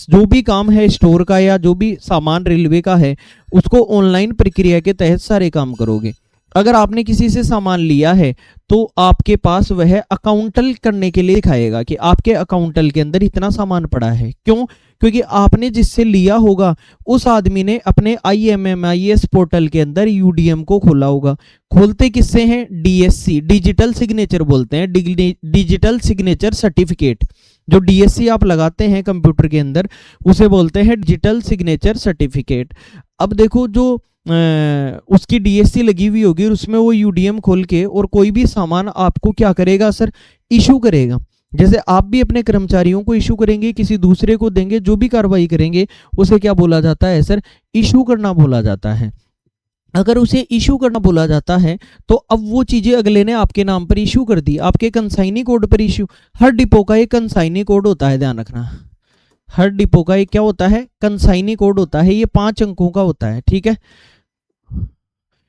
जो भी काम है स्टोर का या जो भी सामान रेलवे का है उसको ऑनलाइन प्रक्रिया के तहत सारे काम करोगे। अगर आपने किसी से सामान लिया है तो आपके पास वह अकाउंटल करने के लिए दिखाएगा कि आपके अकाउंटल के अंदर इतना सामान पड़ा है। क्यों? क्योंकि आपने जिससे लिया होगा उस आदमी ने अपने IMMIS पोर्टल के अंदर UDM को खोला होगा। खोलते किससे हैं? DSC, डिजिटल सिग्नेचर बोलते हैं, डिजिटल सिग्नेचर सर्टिफिकेट। जो DSC आप लगाते हैं कंप्यूटर के अंदर उसे बोलते हैं डिजिटल सिग्नेचर सर्टिफिकेट। अब देखो जो उसकी DSC लगी हुई होगी और उसमें वो UDM खोल के और कोई भी सामान आपको क्या करेगा सर, इशू करेगा। जैसे आप भी अपने कर्मचारियों को इशू करेंगे, किसी दूसरे को देंगे, जो भी कार्रवाई करेंगे उसे क्या बोला जाता है सर, इशू करना बोला जाता है। अगर उसे इशू करना बोला जाता है तो अब वो चीजें अगले ने आपके नाम पर इशू कर दी, आपके कंसाइनी कोड पर इशू। हर डिपो का एक कंसाइनी कोड होता है, ध्यान रखना। हर डिपो का एक क्या होता है, कंसाइनी कोड होता है। ये 5 अंकों का होता है, ठीक है।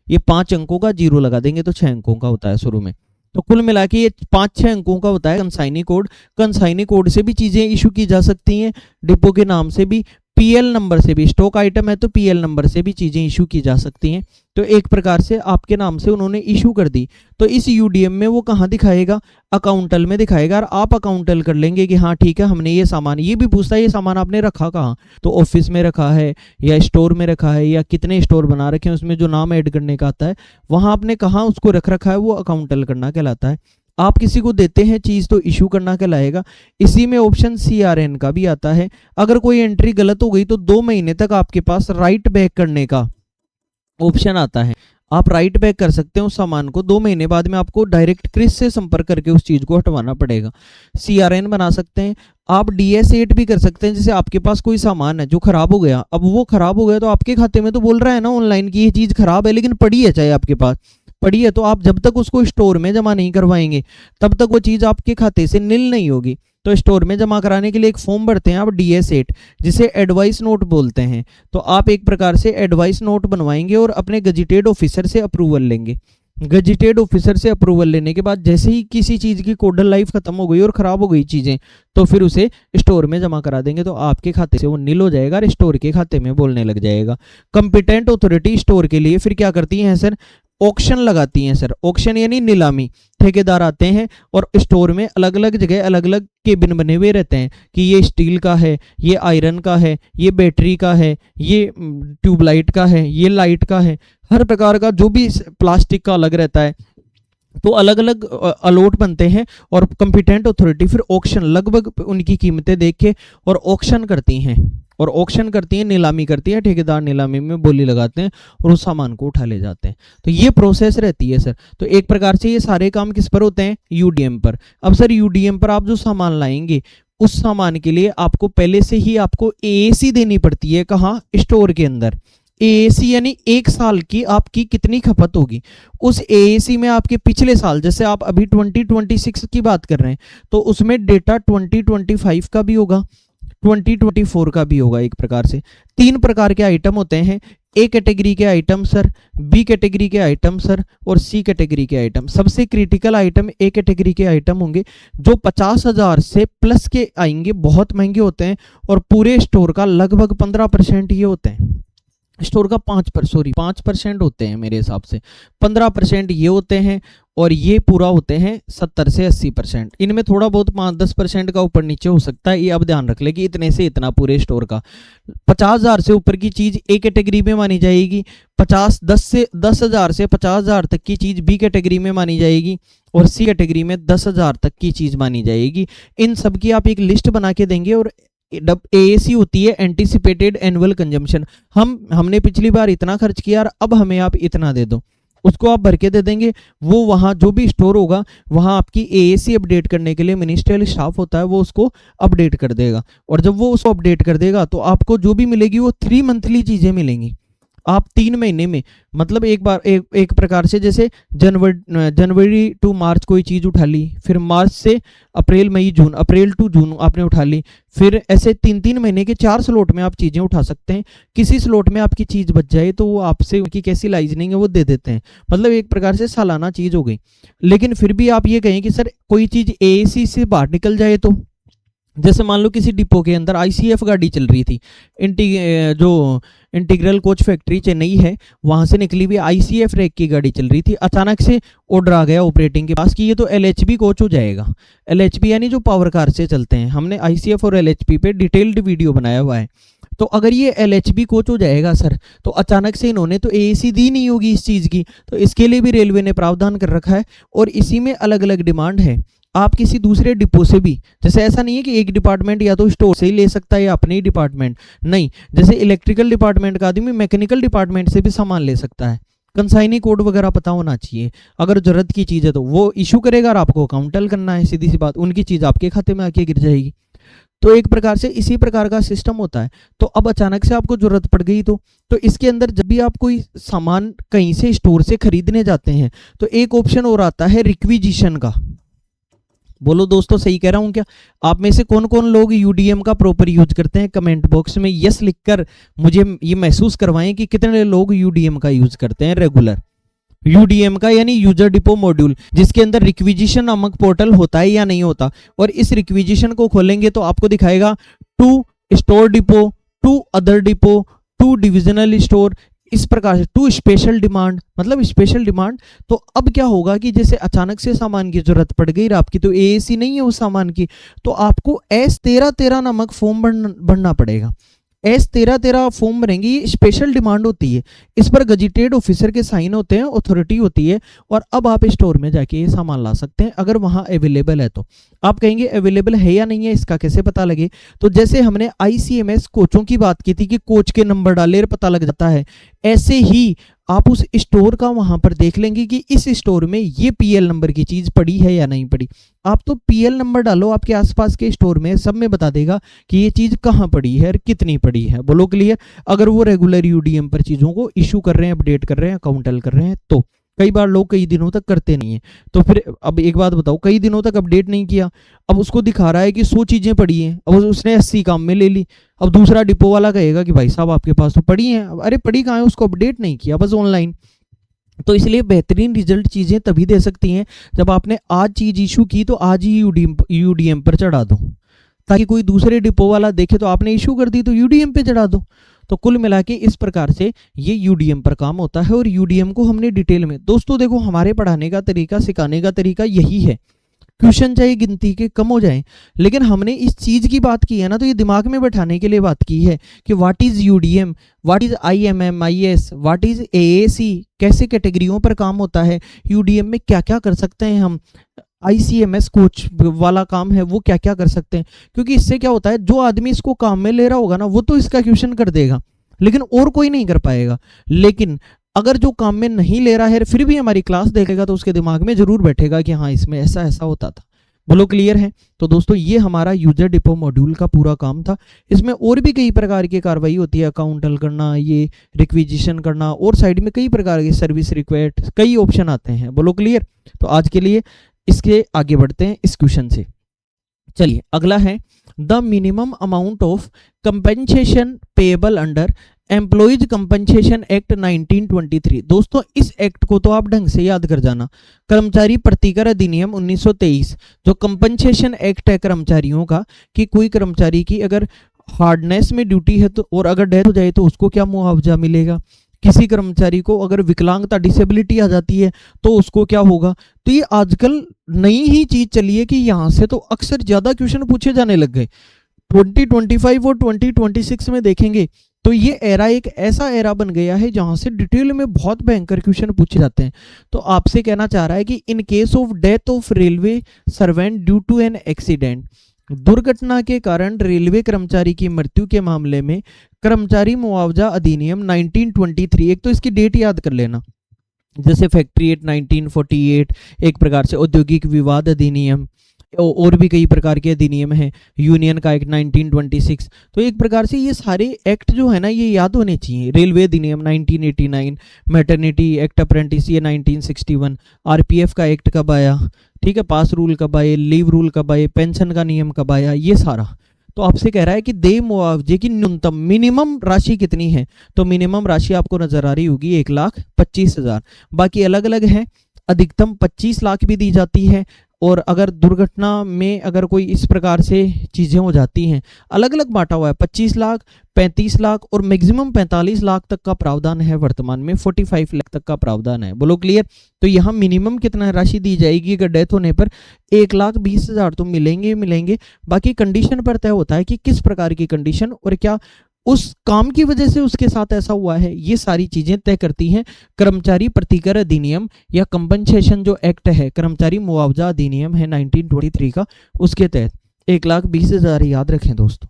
ये 5 अंकों का, 0 लगा देंगे तो 6 अंकों का होता है शुरू में। तो कुल मिला के ये 5-6 अंकों का होता है कंसाइनी कोड। कंसाइनी कोड से भी चीजें इशू की जा सकती हैं, डिपो के नाम से भी, पीएल नंबर से भी। स्टॉक आइटम है तो पीएल नंबर से भी चीजें इशू की जा सकती हैं। तो एक प्रकार से आपके नाम से उन्होंने इशू कर दी, तो इस यूडीएम में वो कहाँ दिखाएगा, अकाउंटल में दिखाएगा। और आप अकाउंटल कर लेंगे कि हाँ ठीक है, हमने ये सामान, ये भी पूछता है ये सामान आपने रखा कहाँ, तो ऑफिस में रखा है या स्टोर में रखा है, या कितने स्टोर बना रखे हैं उसमें जो नाम ऐड करने का आता है वहां आपने कहाँ उसको रख रखा है, वो अकाउंटल करना कहलाता है। आप किसी को देते हैं चीज तो इशू करना कहलाएगा। इसी में ऑप्शन CRN का भी आता है। अगर कोई एंट्री गलत हो गई तो 2 महीने तक आपके पास राइट बैक करने का ऑप्शन आता है। आप राइट बैक कर सकते हैं उस सामान को। 2 महीने बाद में आपको डायरेक्ट क्रिस से संपर्क करके उस चीज को हटवाना पड़ेगा। CRN बना सकते हैं आप। DS8 भी कर सकते हैं। जैसे आपके पास कोई सामान है जो खराब हो गया, अब वो खराब हो गया तो आपके खाते में तो बोल रहा है ना ऑनलाइन की ये चीज खराब है, लेकिन पड़ी है, चाहे आपके पास पड़ी है, तो आप जब तक उसको स्टोर में जमा नहीं करवाएंगे तब तक वो चीज आपके खाते से नील नहीं होगी। तो स्टोर में जमा कराने के लिए एक फॉर्म भरते हैं आप DS8, जिसे एडवाइस नोट बोलते हैं। तो आप एक प्रकार से एडवाइस नोट बनवाएंगे और अपने गजेटेड ऑफिसर से अप्रूवल लेंगे। गजेटेड ऑफिसर से अप्रूवल लेने के बाद जैसे ही किसी चीज की कोडल लाइफ खत्म हो गई और खराब हो गई चीजें, तो फिर उसे स्टोर में जमा करा देंगे, तो आपके खाते से वो नील हो जाएगा और स्टोर के खाते में बोलने लग जाएगा। कंपिटेंट अथॉरिटी स्टोर के लिए फिर क्या करती है सर, ऑक्शन लगाती हैं सर। ऑक्शन यानी नीलामी। ठेकेदार आते हैं और स्टोर में अलग अलग जगह अलग अलग केबिन बने हुए रहते हैं कि ये स्टील का है, ये आयरन का है, ये बैटरी का है, ये ट्यूबलाइट का है, ये लाइट का है। हर प्रकार का जो भी प्लास्टिक का अलग रहता है, तो अलग अलग अलॉट बनते हैं और कंपिटेंट अथॉरिटी फिर ऑक्शन लगभग उनकी कीमतें देख के और ऑक्शन करती हैं, और ऑक्शन करती हैं, नीलामी करती है। ठेकेदार नीलामी में बोली लगाते हैं और उस सामान को उठा ले जाते हैं। तो ये प्रोसेस रहती है सर। तो एक प्रकार से ये सारे काम किस पर होते हैं, यूडीएम पर। अब सर यूडीएम पर आप जो सामान लाएंगे उस सामान के लिए आपको पहले से ही आपको AAC देनी पड़ती है। कहाँ, स्टोर के अंदर। AAC यानी 1 साल की आपकी कितनी खपत होगी, उस AAC में आपके पिछले साल, जैसे आप अभी 2026 की बात कर रहे हैं तो उसमें डेटा 2025 का भी होगा, 2024 का भी होगा। एक प्रकार से 3 प्रकार के आइटम होते हैं। A कैटेगरी के आइटम सर, B कैटेगरी के आइटम सर, और C कैटेगरी के आइटम। सबसे क्रिटिकल आइटम A कैटेगरी के आइटम होंगे जो 50,000 से प्लस के आएंगे, बहुत महंगे होते हैं, और पूरे स्टोर का लगभग 15% ये होते हैं। स्टोर का 5% होते हैं मेरे हिसाब से, 15% ये होते हैं, और ये पूरा होते हैं 70 से 80%। इनमें थोड़ा बहुत 5-10% का ऊपर नीचे हो सकता है, ये अब ध्यान रख ले कि इतने से इतना पूरे स्टोर का। 50,000 से ऊपर की चीज A कैटेगरी में मानी जाएगी, 10,000 से 50,000 तक की चीज B कैटेगरी में मानी जाएगी, और C कैटेगरी में 10,000 तक की चीज मानी जाएगी। इन सब की आप एक लिस्ट बना के देंगे, और AAC होती है एंटीसिपेटेड एनुअल कंजम्पशन। हमने पिछली बार इतना खर्च किया और अब हमें आप इतना दे दो, उसको आप भर के दे देंगे। वो वहाँ जो भी स्टोर होगा वहाँ आपकी AAC अपडेट करने के लिए मिनिस्ट्रियल स्टाफ होता है, वो उसको अपडेट कर देगा। और जब वो उसको अपडेट कर देगा तो आपको जो भी मिलेगी वो 3 मंथली चीज़ें मिलेंगी। आप 3 महीने में, मतलब एक बार एक प्रकार से जैसे जनवरी टू मार्च कोई चीज़ उठा ली, फिर मार्च से अप्रैल मई जून, अप्रैल टू जून आपने उठा ली, फिर ऐसे 3-3 महीने के 4 स्लॉट में आप चीज़ें उठा सकते हैं। किसी स्लॉट में आपकी चीज़ बच जाए तो वो आपसे उनकी कैसी लाइजनिंग है वो दे देते हैं, मतलब एक प्रकार से सालाना चीज़ हो गई। लेकिन फिर भी आप ये कहें कि सर कोई चीज़ AAC से बाहर निकल जाए, तो जैसे मान लो किसी डिपो के अंदर ICF गाड़ी चल रही थी, जो इंटीग्रल कोच फैक्ट्री चेन्नई है वहां से निकली हुई ICF रैक की गाड़ी चल रही थी। अचानक से ऑर्डर आ गया ऑपरेटिंग के पास कि ये तो LHB कोच हो जाएगा। LHB यानी जो पावर कार से चलते हैं, हमने ICF और LHB पे डिटेल्ड वीडियो बनाया हुआ है। तो अगर ये LHB कोच हो जाएगा सर, तो अचानक से इन्होंने तो AAC दी नहीं होगी इस चीज़ की, तो इसके लिए भी रेलवे ने प्रावधान कर रखा है। और इसी में अलग अलग डिमांड है। आप किसी दूसरे डिपो से भी, जैसे ऐसा नहीं है कि एक डिपार्टमेंट या तो स्टोर से ही ले सकता है या अपने ही डिपार्टमेंट, नहीं, जैसे इलेक्ट्रिकल डिपार्टमेंट का आदमी मैकेनिकल डिपार्टमेंट से भी सामान ले सकता है। कंसाइनी कोड वगैरह पता होना चाहिए, अगर जरूरत की चीज़ है तो वो इशू करेगा और आपको अकाउंटल करना है, सीधी सी बात, उनकी चीज़ आपके खाते में आके गिर जाएगी। तो एक प्रकार से इसी प्रकार का सिस्टम होता है। तो अब अचानक से आपको जरूरत पड़ गई तो इसके अंदर जब भी आप कोई सामान कहीं से स्टोर से खरीदने जाते हैं तो एक ऑप्शन और आता है रिक्विजिशन का। बोलो दोस्तों, सही कह रहा हूं क्या? आप में से कौन कौन लोग यूडीएम का प्रॉपर यूज करते हैं? कमेंट बॉक्स में यस लिखकर मुझे ये महसूस करवाएं कि कितने लोग यूडीएम का यूज करते हैं रेगुलर। यूडीएम का यानी यूजर डिपो मॉड्यूल, जिसके अंदर रिक्विजिशन नामक पोर्टल होता है या नहीं होता। और इस रिक्विजिशन को खोलेंगे तो आपको दिखाएगा to store depot, to other depot, to divisional store, इस प्रकार से टू स्पेशल डिमांड, मतलब स्पेशल डिमांड। तो अब क्या होगा कि जैसे अचानक से सामान की जरूरत पड़ गई और आपकी तो एएसी नहीं है उस सामान की, तो आपको S1313 नामक फॉर्म भरना पड़ेगा। S1313 फॉर्म भरेंगे, ये स्पेशल डिमांड होती है, इस पर गजेटेड ऑफिसर के साइन होते हैं, अथॉरिटी होती है, और अब आप स्टोर में जाके ये सामान ला सकते हैं अगर वहाँ अवेलेबल है तो। आप कहेंगे अवेलेबल है या नहीं है, इसका कैसे पता लगे? तो जैसे हमने ICMS कोचों की बात की थी कि कोच के नंबर डाले पता लग जाता है, ऐसे ही आप उस स्टोर का वहां पर देख लेंगे कि इस स्टोर में ये PL नंबर की चीज पड़ी है या नहीं पड़ी। आप तो PL नंबर डालो आपके आसपास के स्टोर में, सब में बता देगा कि ये चीज कहाँ पड़ी है और कितनी पड़ी है। बोलो क्लियर? अगर वो रेगुलर यूडीएम पर चीजों को इशू कर रहे हैं, अपडेट कर रहे हैं, अकाउंटल कर रहे हैं तो। कई बार लोग कई दिनों तक करते नहीं है, तो फिर अब एक बात बताओ, कई दिनों तक अपडेट नहीं किया, अब उसको दिखा रहा है कि 100 चीजें पड़ी हैं, अब उसने 80 काम में ले ली, अब दूसरा डिपो वाला कहेगा कि भाई साहब आपके पास तो पड़ी हैं, अरे पड़ी कहाँ है, उसको अपडेट नहीं किया, बस ऑनलाइन। तो इसलिए बेहतरीन रिजल्ट चीजें तभी दे सकती हैं जब आपने आज चीज इशू की तो आज ही यूडीएम पर चढ़ा दो, ताकि कोई दूसरे डिपो वाला देखे तो आपने इशू कर दी तो यूडीएम पे चढ़ा दो। तो कुल मिला के इस प्रकार से ये यूडीएम पर काम होता है। और यूडीएम को हमने डिटेल में, दोस्तों देखो, हमारे पढ़ाने का तरीका, सिखाने का तरीका यही है, क्वेश्चन चाहे गिनती के कम हो जाए, लेकिन हमने इस चीज की बात की है ना, तो ये दिमाग में बैठाने के लिए बात की है कि what is UDM, what is IMM IS, what is AAC, कैसे कैटेगरियों पर काम होता है, यूडीएम में क्या क्या कर सकते हैं हम, ICMS कोच वाला काम है वो क्या क्या कर सकते हैं। क्योंकि इससे क्या होता है, जो आदमी इसको काम में ले रहा होगा ना, वो तो इसका क्वेश्चन कर देगा, लेकिन और कोई नहीं कर पाएगा। लेकिन अगर जो काम में नहीं ले रहा है फिर भी हमारी क्लास देखेगा तो उसके दिमाग में जरूर बैठेगा कि हाँ इसमें ऐसा ऐसा होता था। बोलो क्लियर है? तो दोस्तों ये हमारा यूजर डिपो मॉड्यूल का पूरा काम था। इसमें और भी कई प्रकार की कार्रवाई होती है, अकाउंटल करना, ये रिक्विजिशन करना, और साइड में कई प्रकार के सर्विस रिक्वेस्ट, कई ऑप्शन आते हैं। बोलो क्लियर? तो आज के लिए इसके आगे बढ़ते हैं इस क्वेश्चन से। चलिए अगला है the minimum amount of compensation payable under employees compensation act 1923। दोस्तों इस एक्ट को तो आप ढंग से याद कर जाना, कर्मचारी प्रतिकर अधिनियम 1923, जो कंपनसेशन एक्ट है कर्मचारियों का, कि कोई कर्मचारी की अगर हार्डनेस में ड्यूटी है तो, और अगर डेथ हो जाए तो उसको क्या मुआवजा मिलेगा, किसी कर्मचारी को अगर विकलांगता डिसेबिलिटी आ जाती है तो उसको क्या होगा। तो ये आजकल नई ही चीज चली है कि यहाँ से तो अक्सर ज्यादा क्वेश्चन पूछे जाने लग गए। 2025 और 2026 में देखेंगे तो ये एरा एक ऐसा एरा बन गया है जहां से डिटेल में बहुत भयंकर क्वेश्चन पूछे जाते हैं। तो आपसे कहना चाह रहा है कि in case of death of railway servant due to an accident, दुर्घटना के कारण रेलवे कर्मचारी की मृत्यु के मामले में कर्मचारी मुआवजा अधिनियम 1923, एक तो इसकी डेट याद कर लेना, जैसे फैक्ट्री एक्ट 1948, एक प्रकार से औद्योगिक विवाद अधिनियम, और भी कई प्रकार के अधिनियम हैं, यूनियन का एक्ट 1926। तो एक प्रकार से ये सारे एक्ट जो है ना ये याद होने चाहिए। रेलवे अधिनियम 1989, मैटरनिटी एक्ट अप्रेंटिस ये 1961, RPF का एक्ट कब आया, ठीक है, पास रूल कब आए, लीव रूल कब आए, पेंशन का नियम कब आया, ये सारा। तो आपसे कह रहा है कि दे मुआवजे की न्यूनतम मिनिमम राशि कितनी है, तो मिनिमम राशि आपको नजर आ रही होगी 1,25,000। बाकी अलग अलग है, अधिकतम 25 लाख भी दी जाती है, और अगर दुर्घटना में अगर कोई इस प्रकार से चीज़ें हो जाती हैं, अलग अलग बांटा हुआ है, 25 लाख, 35 लाख और मैक्सिमम 45 लाख तक का प्रावधान है। वर्तमान में 45 लाख तक का प्रावधान है। बोलो क्लियर? तो यहाँ मिनिमम कितना राशि दी जाएगी अगर डेथ होने पर, 1,20,000 तो मिलेंगे। बाकी कंडीशन पर तय होता है कि किस प्रकार की कंडीशन और क्या उस काम की वजह से उसके साथ ऐसा हुआ है, ये सारी चीजें तय करती हैं कर्मचारी प्रतिकर अधिनियम या कंपनसेशन जो एक्ट है, कर्मचारी मुआवजा अधिनियम है 1923 का, उसके तहत 1,20,000 याद रखें दोस्तों।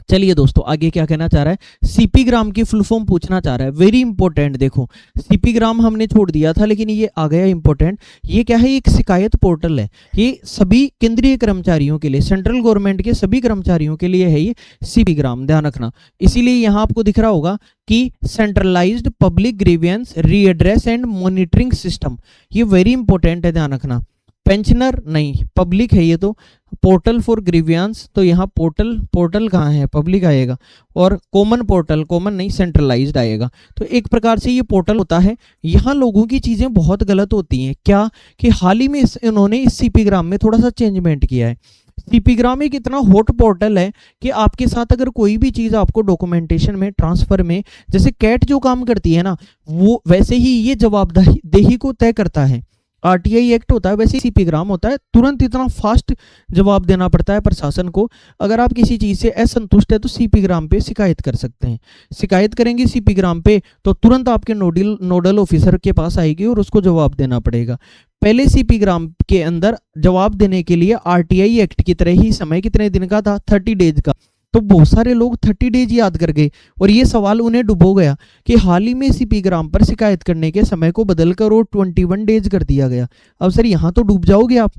चलिए दोस्तों, आगे क्या कहना चाह रहा है, सीपी ग्राम की फुल फॉर्म पूछना चाह रहा है। वेरी इंपॉर्टेंट, देखो सीपी ग्राम हमने छोड़ दिया था लेकिन ये आ गया इंपॉर्टेंट। ये क्या है, एक शिकायत पोर्टल है। ये सभी केंद्रीय कर्मचारियों के लिए, सेंट्रल गवर्नमेंट के सभी कर्मचारियों के लिए है ये सीपी ग्राम, ध्यान रखना। इसीलिए यहाँ आपको दिख रहा होगा कि centralised public grievance redress and monitoring system, ये वेरी इंपॉर्टेंट है, ध्यान रखना। पेंशनर नहीं, पब्लिक है ये तो। पोर्टल फॉर ग्रीवियंस, तो यहाँ पोर्टल कहाँ है, पब्लिक आएगा। और कॉमन पोर्टल, कॉमन नहीं सेंट्रलाइज्ड आएगा। तो एक प्रकार से ये पोर्टल होता है। यहाँ लोगों की चीज़ें बहुत गलत होती हैं, क्या कि हाल ही में इन्होंने इस सीपी ग्राम में थोड़ा सा चेंजमेंट किया है। सीपी ग्राम एक इतना हॉट पोर्टल है कि आपके साथ अगर कोई भी चीज़ आपको डॉक्यूमेंटेशन में, ट्रांसफर में, जैसे कैट जो काम करती है ना, वो वैसे ही ये जवाबदेही को तय करता है। आरटीआई एक्ट होता है, वैसे सीपी ग्राम होता है। तुरंत इतना फास्ट जवाब देना पड़ता है प्रशासन को। अगर आप किसी चीज़ से असंतुष्ट है तो सीपी ग्राम पे शिकायत कर सकते हैं। शिकायत करेंगे सीपी ग्राम पे तो तुरंत आपके नोडल ऑफिसर के पास आएगी और उसको जवाब देना पड़ेगा। पहले सीपी ग्राम के अंदर जवाब देने के लिए आरटीआई एक्ट की तरह ही समय कितने दिन का था, 30 डेज का। तो बहुत सारे लोग 30 डेज याद कर गए और ये सवाल उन्हें डुबो गया कि हाल ही में सीपी ग्राम पर शिकायत करने के समय को बदलकर और 21 डेज कर दिया गया। अब सर यहाँ तो डूब जाओगे आप,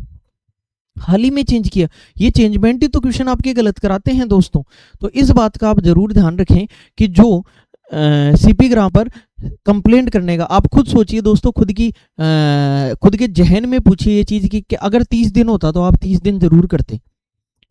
हाल ही में चेंज किया। ये चेंजमेंट ही तो क्वेश्चन आपके गलत कराते हैं दोस्तों। तो इस बात का आप जरूर ध्यान रखें कि जो सीपी ग्राम पर कंप्लेंट करने का, आप खुद सोचिए दोस्तों, खुद के जहन में पूछिए ये चीज कि अगर 30 दिन होता तो आप 30 दिन जरूर करते,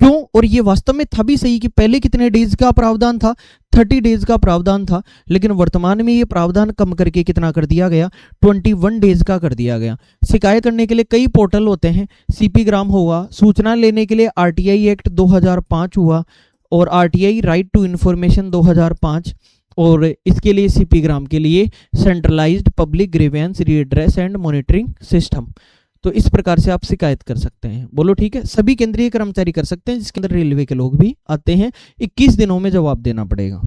क्यों? और ये वास्तव में था भी सही कि पहले कितने डेज का प्रावधान था, 30 डेज का प्रावधान था, लेकिन वर्तमान में ये प्रावधान कम करके कितना कर दिया गया, 21 डेज का कर दिया गया। शिकायत करने के लिए कई पोर्टल होते हैं, सीपी ग्राम हुआ, सूचना लेने के लिए आरटीआई एक्ट 2005 हुआ, और आरटीआई राइट टू इंफॉर्मेशन 2005, और इसके लिए सीपी ग्राम के लिए centralised public grievance redress and monitoring system. तो इस प्रकार से आप शिकायत कर सकते हैं। बोलो ठीक है, सभी केंद्रीय कर्मचारी कर सकते हैं, जिसके अंदर रेलवे के लोग भी आते हैं। 21 दिनों में जवाब देना पड़ेगा।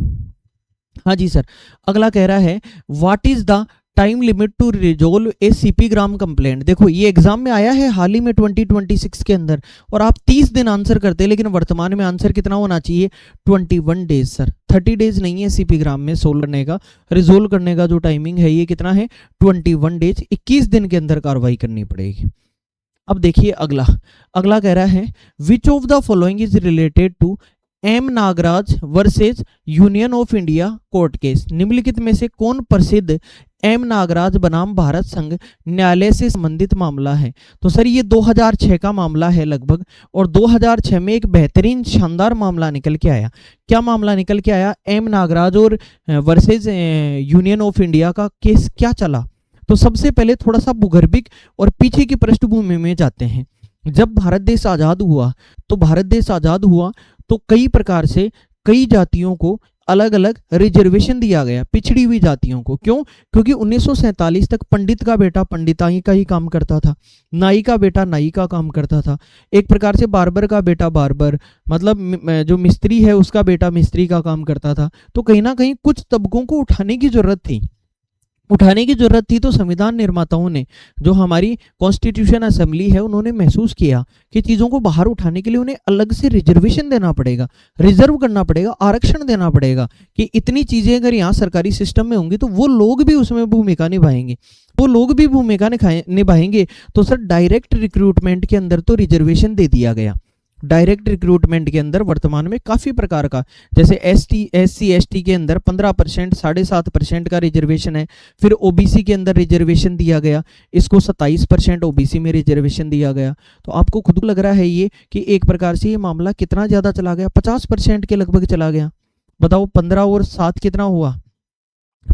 हाँ जी सर, अगला कह रहा है what is the time limit to resolve a CP gram complaint. देखो ये एग्जाम में आया है हाल ही में 2026 के अंदर, और आप 30 दिन आंसर करते हैं, लेकिन वर्तमान में आंसर कितना होना चाहिए, 21 डेज सर। 30 डेज नहीं है सीपी ग्राम में सोल्व करने का, रिजोल्व करने का जो टाइमिंग है ये कितना है, 21 डेज, 21 दिन के अंदर कार्रवाई करनी पड़ेगी। अब देखिए अगला कह रहा है which of the following is related to M Nagaraj versus Union of India court case. निम्नलिखित में से कौन प्रसिद्ध एम नागराज बनाम भारत संघ न्यायालय से संबंधित मामला है? तो सर ये 2006 का मामला है लगभग, और 2006 में एक बेहतरीन शानदार मामला निकल के आया। क्या मामला निकल के आया? एम नागराज और वर्सेज यूनियन ऑफ इंडिया का केस क्या चला। तो सबसे पहले थोड़ा सा भूगर्भिक और पीछे की पृष्ठभूमि में जाते हैं। जब भारत देश आज़ाद हुआ तो कई प्रकार से कई जातियों को अलग अलग रिजर्वेशन दिया गया, पिछड़ी हुई जातियों को। क्यों? क्योंकि 1947 तक पंडित का बेटा पंडिताई का ही काम करता था, नाई का बेटा नाई का काम करता था, एक प्रकार से बार्बर का बेटा बार्बर, मतलब जो मिस्त्री है उसका बेटा मिस्त्री का काम करता था। तो कहीं ना कहीं कुछ तबकों को उठाने की जरूरत थी। तो संविधान निर्माताओं ने, जो हमारी कॉन्स्टिट्यूशन असेंबली है, उन्होंने महसूस किया कि चीज़ों को बाहर उठाने के लिए उन्हें अलग से रिजर्वेशन देना पड़ेगा, रिजर्व करना पड़ेगा, आरक्षण देना पड़ेगा कि इतनी चीज़ें अगर यहाँ सरकारी सिस्टम में होंगी तो वो लोग भी उसमें भूमिका निभाएंगे। तो सर डायरेक्ट रिक्रूटमेंट के अंदर तो रिजर्वेशन दे दिया गया। डायरेक्ट रिक्रूटमेंट के अंदर वर्तमान में काफ़ी प्रकार का, जैसे SC ST के अंदर 15%, 7.5% का रिजर्वेशन है। फिर OBC के अंदर रिजर्वेशन दिया गया, इसको 27% OBC में रिजर्वेशन दिया गया। तो आपको खुद को लग रहा है ये कि एक प्रकार से ये मामला कितना ज़्यादा चला गया, 50% के लगभग चला गया। बताओ 15 और 7 कितना हुआ,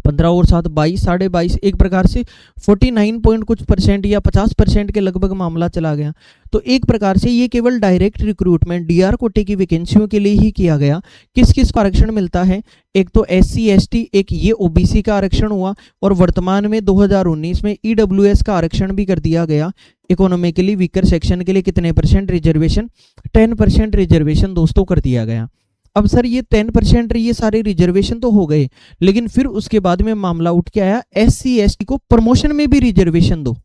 15 और 7 22, 22.5, एक प्रकार से 49 पॉइंट कुछ % या 50% के लगभग मामला चला गया। तो एक प्रकार से ये केवल डायरेक्ट रिक्रूटमेंट DR कोटे की वैकेंसियों के लिए ही किया गया। किस किस का आरक्षण मिलता है? एक तो SC ST, एक ये OBC का आरक्षण हुआ, और वर्तमान में 2019 में EWS का आरक्षण भी कर दिया गया। इकोनॉमिकली वीकर सेक्शन के लिए कितने % रिजर्वेशन? 10% रिजर्वेशन दोस्तों कर दिया गया। अब सर ये 10% ये सारे रिजर्वेशन तो हो गए, लेकिन फिर उसके बाद में मामला उठ के आया SC ST को प्रमोशन में भी रिजर्वेशन दो।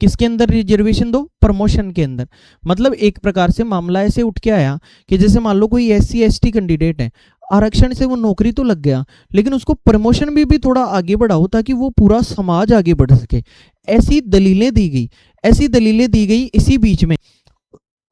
किसके अंदर रिजर्वेशन दो? प्रमोशन के अंदर। मतलब एक प्रकार से मामला ऐसे उठ के आया कि जैसे मान लो कोई SC ST कैंडिडेट है, आरक्षण से वो नौकरी तो लग गया, लेकिन उसको प्रमोशन भी थोड़ा आगे बढ़ाओ ताकि वो पूरा समाज आगे बढ़ सके। ऐसी दलीलें दी गई। इसी बीच में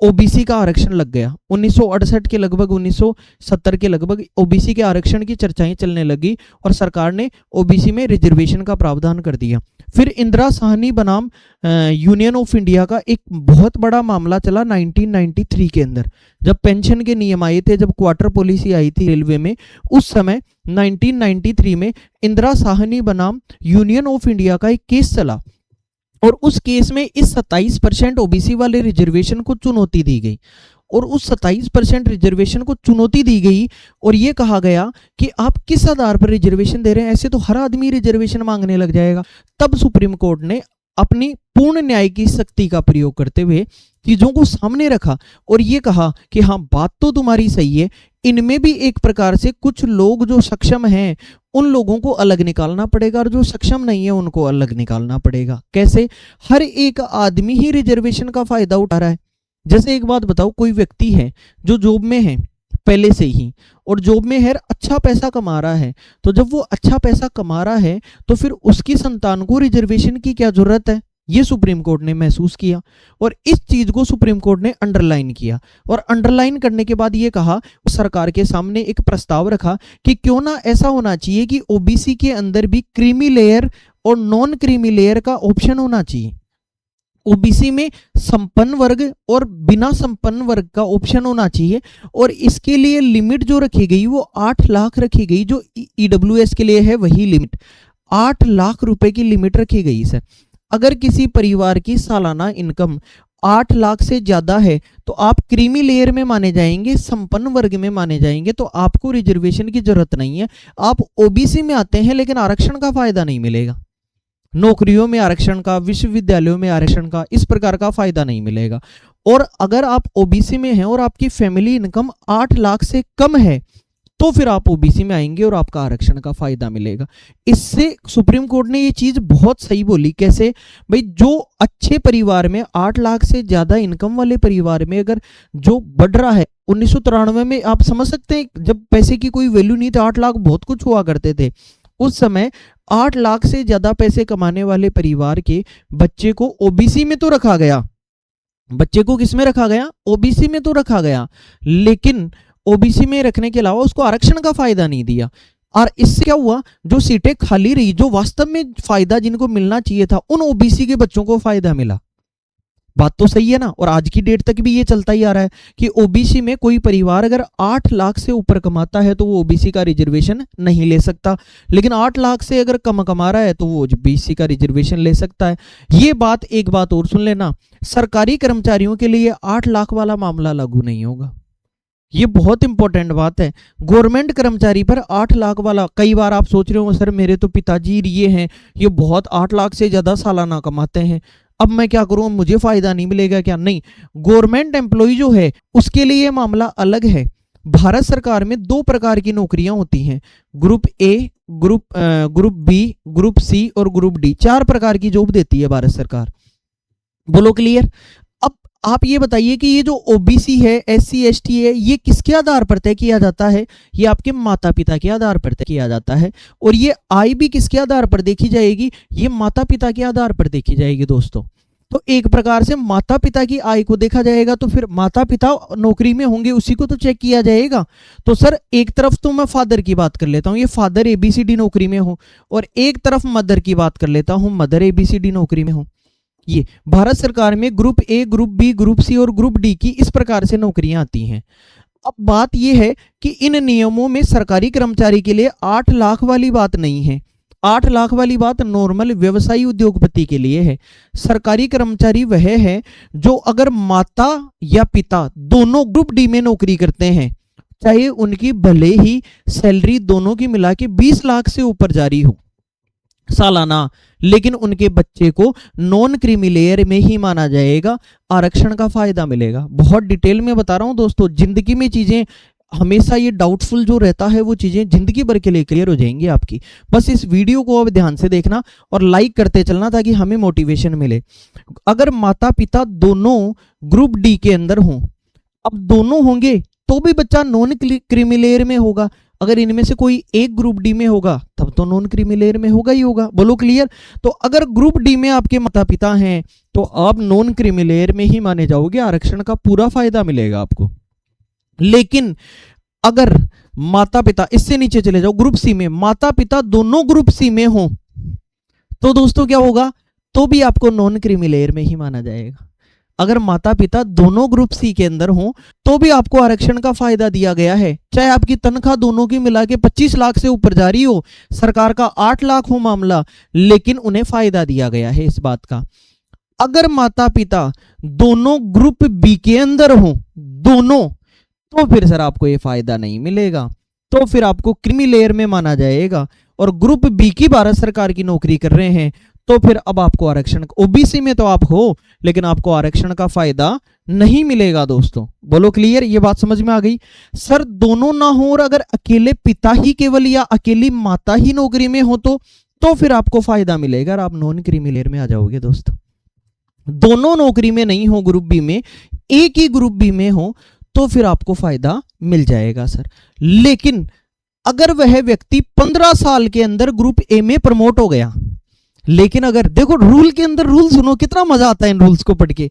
ओबीसी का आरक्षण लग गया। 1968 के लगभग 1970 के लगभग ओबीसी के आरक्षण की चर्चाएं चलने लगी और सरकार ने ओबीसी में रिजर्वेशन का प्रावधान कर दिया। फिर इंदिरा साहनी बनाम यूनियन ऑफ इंडिया का एक बहुत बड़ा मामला चला 1993 के अंदर, जब पेंशन के नियम आए थे, जब क्वार्टर पॉलिसी आई थी रेलवे में, उस समय 1993 में इंदिरा साहनी बनाम यूनियन ऑफ इंडिया का एक केस चला और उस केस में इस 27% ओबीसी वाले रिजर्वेशन को चुनौती दी गई और उस 27% रिजर्वेशन को चुनौती दी गई और ये कहा गया कि आप किस आधार पर रिजर्वेशन दे रहे हैं, ऐसे तो हर आदमी रिजर्वेशन मांगने लग जाएगा। तब सुप्रीम कोर्ट ने अपनी पूर्ण न्याय की शक्ति का प्रयोग करते हुए चीजों को सामने रखा और ये कहा कि हाँ, बात तो तुम्हारी सही है, इनमें भी एक प्रकार से कुछ लोग जो सक्षम हैं उन लोगों को अलग निकालना पड़ेगा और जो सक्षम नहीं है उनको अलग निकालना पड़ेगा। कैसे? हर एक आदमी ही रिजर्वेशन का फायदा उठा रहा है। जैसे एक बात बताओ, कोई व्यक्ति है जो जॉब में है पहले से ही और जॉब में है, अच्छा पैसा कमा रहा है, तो जब वो अच्छा पैसा कमा रहा है तो फिर उसकी संतान को रिजर्वेशन की क्या जरूरत है? ये सुप्रीम कोर्ट ने महसूस किया और इस चीज को सुप्रीम कोर्ट ने अंडरलाइन किया और अंडरलाइन करने के बाद ये कहा, सरकार के सामने एक प्रस्ताव रखा कि क्यों ना ऐसा होना चाहिए कि ओबीसी के अंदर भी क्रीमी लेयर और नॉन क्रीमी लेयर का ऑप्शन होना चाहिए। ओबीसी में संपन्न वर्ग और बिना संपन्न वर्ग का ऑप्शन होना चाहिए और इसके लिए लिमिट जो रखी गई वो 8 लाख रखी गई, जो ईडब्ल्यूएस के लिए है वही लिमिट 8 लाख रुपए की लिमिट रखी गई सर। अगर किसी परिवार की सालाना इनकम 8 लाख से ज्यादा है तो आप क्रीमी लेयर में माने जाएंगे, संपन्न वर्ग में माने जाएंगे, तो आपको रिजर्वेशन की जरूरत नहीं है। आप ओबीसी में आते हैं लेकिन आरक्षण का फायदा नहीं मिलेगा, नौकरियों में आरक्षण का, विश्वविद्यालयों में आरक्षण का, इस प्रकार का फायदा नहीं मिलेगा। और अगर आप ओबीसी में हैं और आपकी फैमिली इनकम 8 लाख से कम है तो फिर आप ओबीसी में आएंगे और आपका आरक्षण का फायदा मिलेगा। इससे सुप्रीम कोर्ट ने ये चीज बहुत सही बोली। कैसे भाई? जो अच्छे परिवार में 8 लाख से ज्यादा इनकम वाले परिवार में अगर जो बढ़ रहा है, 1993 में आप समझ सकते हैं जब पैसे की कोई वैल्यू नहीं थी, 8 लाख बहुत कुछ हुआ करते थे उस समय। 8 लाख से ज्यादा पैसे कमाने वाले परिवार के बच्चे को ओबीसी में तो रखा गया, बच्चे को किस में रखा गया? ओबीसी में तो रखा गया, लेकिन ओबीसी में रखने के अलावा उसको आरक्षण का फायदा नहीं दिया। और इससे क्या हुआ? जो सीटें खाली रही, जो वास्तव में फायदा जिनको मिलना चाहिए था, उन ओबीसी के बच्चों को फायदा मिला। बात तो सही है ना? और आज की डेट तक भी ये चलता ही आ रहा है कि ओबीसी में कोई परिवार अगर 8 लाख से ऊपर कमाता है तो वो ओबीसी का रिजर्वेशन नहीं ले सकता, लेकिन 8 लाख से अगर कम कमा रहा है तो वो ओबीसी का रिजर्वेशन ले सकता है। ये बात, एक बात और सुन लेना, सरकारी कर्मचारियों के लिए 8 लाख वाला मामला लागू नहीं होगा। ये बहुत इंपॉर्टेंट बात है। गवर्नमेंट कर्मचारी पर 8 लाख वाला, कई बार आप सोच रहे हो सर मेरे तो पिताजी ये हैं, ये बहुत 8 लाख से ज्यादा सालाना कमाते हैं, अब मैं क्या करूं, मुझे फायदा नहीं मिलेगा क्या? नहीं, गवर्नमेंट एम्प्लॉय जो है उसके लिए ये मामला अलग है। भारत सरकार में 2 प्रकार की नौकरियां होती हैं, group A, group B, group C और ग्रुप डी। 4 प्रकार की जॉब देती है भारत सरकार। बोलो क्लियर? अब आप ये बताइए कि ये जो ओबीसी है, एससी एसटी है, ये किसके आधार पर तय किया जाता है? ये आपके माता पिता के आधार पर तय किया जाता है। और ये आय भी किसके आधार पर देखी जाएगी? ये माता पिता के आधार पर देखी जाएगी दोस्तों। तो एक प्रकार से माता पिता की आय को देखा जाएगा, तो फिर माता पिता नौकरी में होंगे उसी को तो चेक किया जाएगा। तो सर एक तरफ तो मैं फादर की बात कर लेता हूँ, ये फादर एबीसीडी नौकरी में हो, और एक तरफ मदर की बात कर लेता हूँ, मदर एबीसीडी नौकरी में हो। ये भारत सरकार में group A, group B, group C और ग्रुप डी की इस प्रकार से नौकरियां आती हैं। अब बात यह है कि इन नियमों में सरकारी कर्मचारी के लिए 8 लाख वाली बात नहीं है। 8 लाख वाली बात नॉर्मल व्यवसायी उद्योगपति के लिए है। सरकारी कर्मचारी वह है जो अगर माता या पिता दोनों ग्रुप डी में नौकरी करते हैं, चाहे उनकी भले ही सैलरी दोनों की मिला के 20 लाख से ऊपर जारी हो सालाना, लेकिन उनके बच्चे को नॉन क्रीमी लेयर में ही माना जाएगा, आरक्षण का फायदा मिलेगा। बहुत डिटेल में बता रहा हूं दोस्तों, जिंदगी में चीजें हमेशा ये डाउटफुल जो रहता है वो चीजें जिंदगी भर के लिए क्लियर हो जाएंगी आपकी। बस इस वीडियो को अब ध्यान से देखना और लाइक करते चलना ताकि हमें मोटिवेशन मिले। अगर माता पिता दोनों ग्रुप डी के अंदर हों, अब दोनों होंगे तो भी बच्चा नॉन क्रीमी लेयर में होगा। अगर इनमें से कोई एक ग्रुप डी में होगा तब तो नॉन क्रीमी लेयर में होगा ही होगा। बोलो क्लियर। तो अगर ग्रुप डी में आपके माता पिता हैं तो आप नॉन क्रीमी लेयर में ही माने जाओगे, आरक्षण का पूरा फायदा मिलेगा आपको। लेकिन अगर माता पिता, इससे नीचे चले जाओ, ग्रुप सी में माता पिता दोनों ग्रुप सी में हो तो दोस्तों क्या होगा, तो भी आपको नॉन क्रीमी लेयर में ही माना जाएगा। अगर माता पिता दोनों ग्रुप सी के अंदर हो तो भी आपको आरक्षण का फायदा दिया गया है, चाहे आपकी तनख्वाह दोनों की मिला के 25 लाख से ऊपर जा रही हो, सरकार का 8 लाख हो मामला, लेकिन उन्हें फायदा दिया गया है इस बात का। अगर माता पिता दोनों ग्रुप बी के अंदर हो दोनों, तो फिर सर आपको ये फायदा नहीं मिलेगा, तो फिर आपको क्रीमी लेयर में माना जाएगा। और ग्रुप बी की भारत सरकार की नौकरी कर रहे हैं तो फिर अब आपको आरक्षण, ओबीसी में तो आप हो लेकिन आपको आरक्षण का फायदा नहीं मिलेगा दोस्तों। बोलो क्लियर, ये बात समझ में आ गई। सर दोनों ना हो और अगर अकेले पिता ही केवल या अकेली माता ही नौकरी में हो तो फिर आपको फायदा मिलेगा और आप नॉन क्रीमी लेयर में आ जाओगे दोस्तों। दोनों नौकरी में नहीं हो ग्रुप बी में, एक ही ग्रुप बी में हो तो फिर आपको फायदा मिल जाएगा सर। लेकिन अगर वह व्यक्ति 15 साल के अंदर ग्रुप ए में प्रमोट हो गया, लेकिन अगर देखो रूल के अंदर रूल सुनो, कितना मजा आता है इन रूल्स को पढ़ के।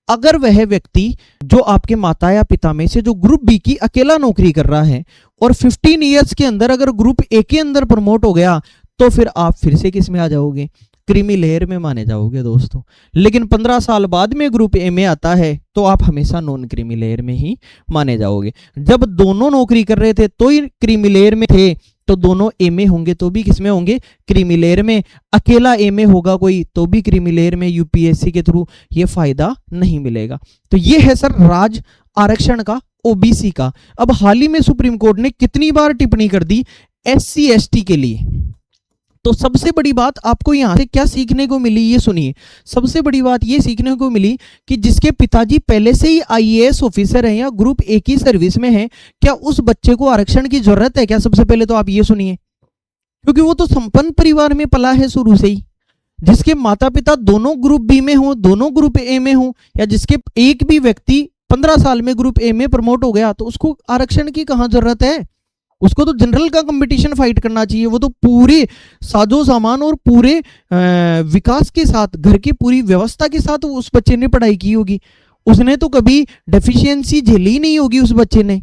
अगर वह व्यक्ति जो आपके माता या पिता में से जो ग्रुप बी की अकेला नौकरी कर रहा है और 15 इयर्स के अंदर अगर ग्रुप ए के अंदर प्रमोट हो गया तो फिर आप फिर से किस में आ जाओगे, क्रीमी लेयर में माने जाओगे दोस्तों। लेकिन 15 साल बाद में ग्रुप ए में आता है तो आप हमेशा नॉन क्रीमी लेयर में ही माने जाओगे। जब दोनों नौकरी कर रहे थे तो ही क्रीमी लेयर में थे, तो दोनों ए में होंगे तो भी किस में होंगे, क्रीमी लेयर में। अकेला ए में होगा कोई तो भी क्रीमी लेयर में, यूपीएससी के थ्रू ये फायदा नहीं मिलेगा। तो ये है सर राज आरक्षण का, ओबीसी का। अब हाल ही में सुप्रीम कोर्ट ने कितनी बार टिप्पणी कर दी एससी एसटी के लिए। तो सबसे बड़ी बात आपको यहां से क्या सीखने को मिली, ये सुनिए। सबसे बड़ी बात ये सीखने को मिली कि जिसके पिताजी पहले से ही आईएएस ऑफिसर हैं या ग्रुप ए की सर्विस में हैं, क्या उस बच्चे को आरक्षण की जरूरत है क्या? सबसे पहले तो आप ये सुनिए, क्योंकि वो तो संपन्न परिवार में पला है शुरू से ही। जिसके माता पिता दोनों ग्रुप बी में हो, दोनों ग्रुप ए में हो, या जिसके एक भी व्यक्ति 15 साल में ग्रुप ए में प्रमोट हो गया तो उसको आरक्षण की कहां जरूरत है? उसको तो जनरल का कंपटीशन फाइट करना चाहिए। वो तो पूरे साजो सामान और पूरे विकास के साथ, घर की पूरी व्यवस्था के साथ उस बच्चे ने पढ़ाई की होगी। उसने तो कभी डेफिशिएंसी झेली ही नहीं होगी उस बच्चे ने।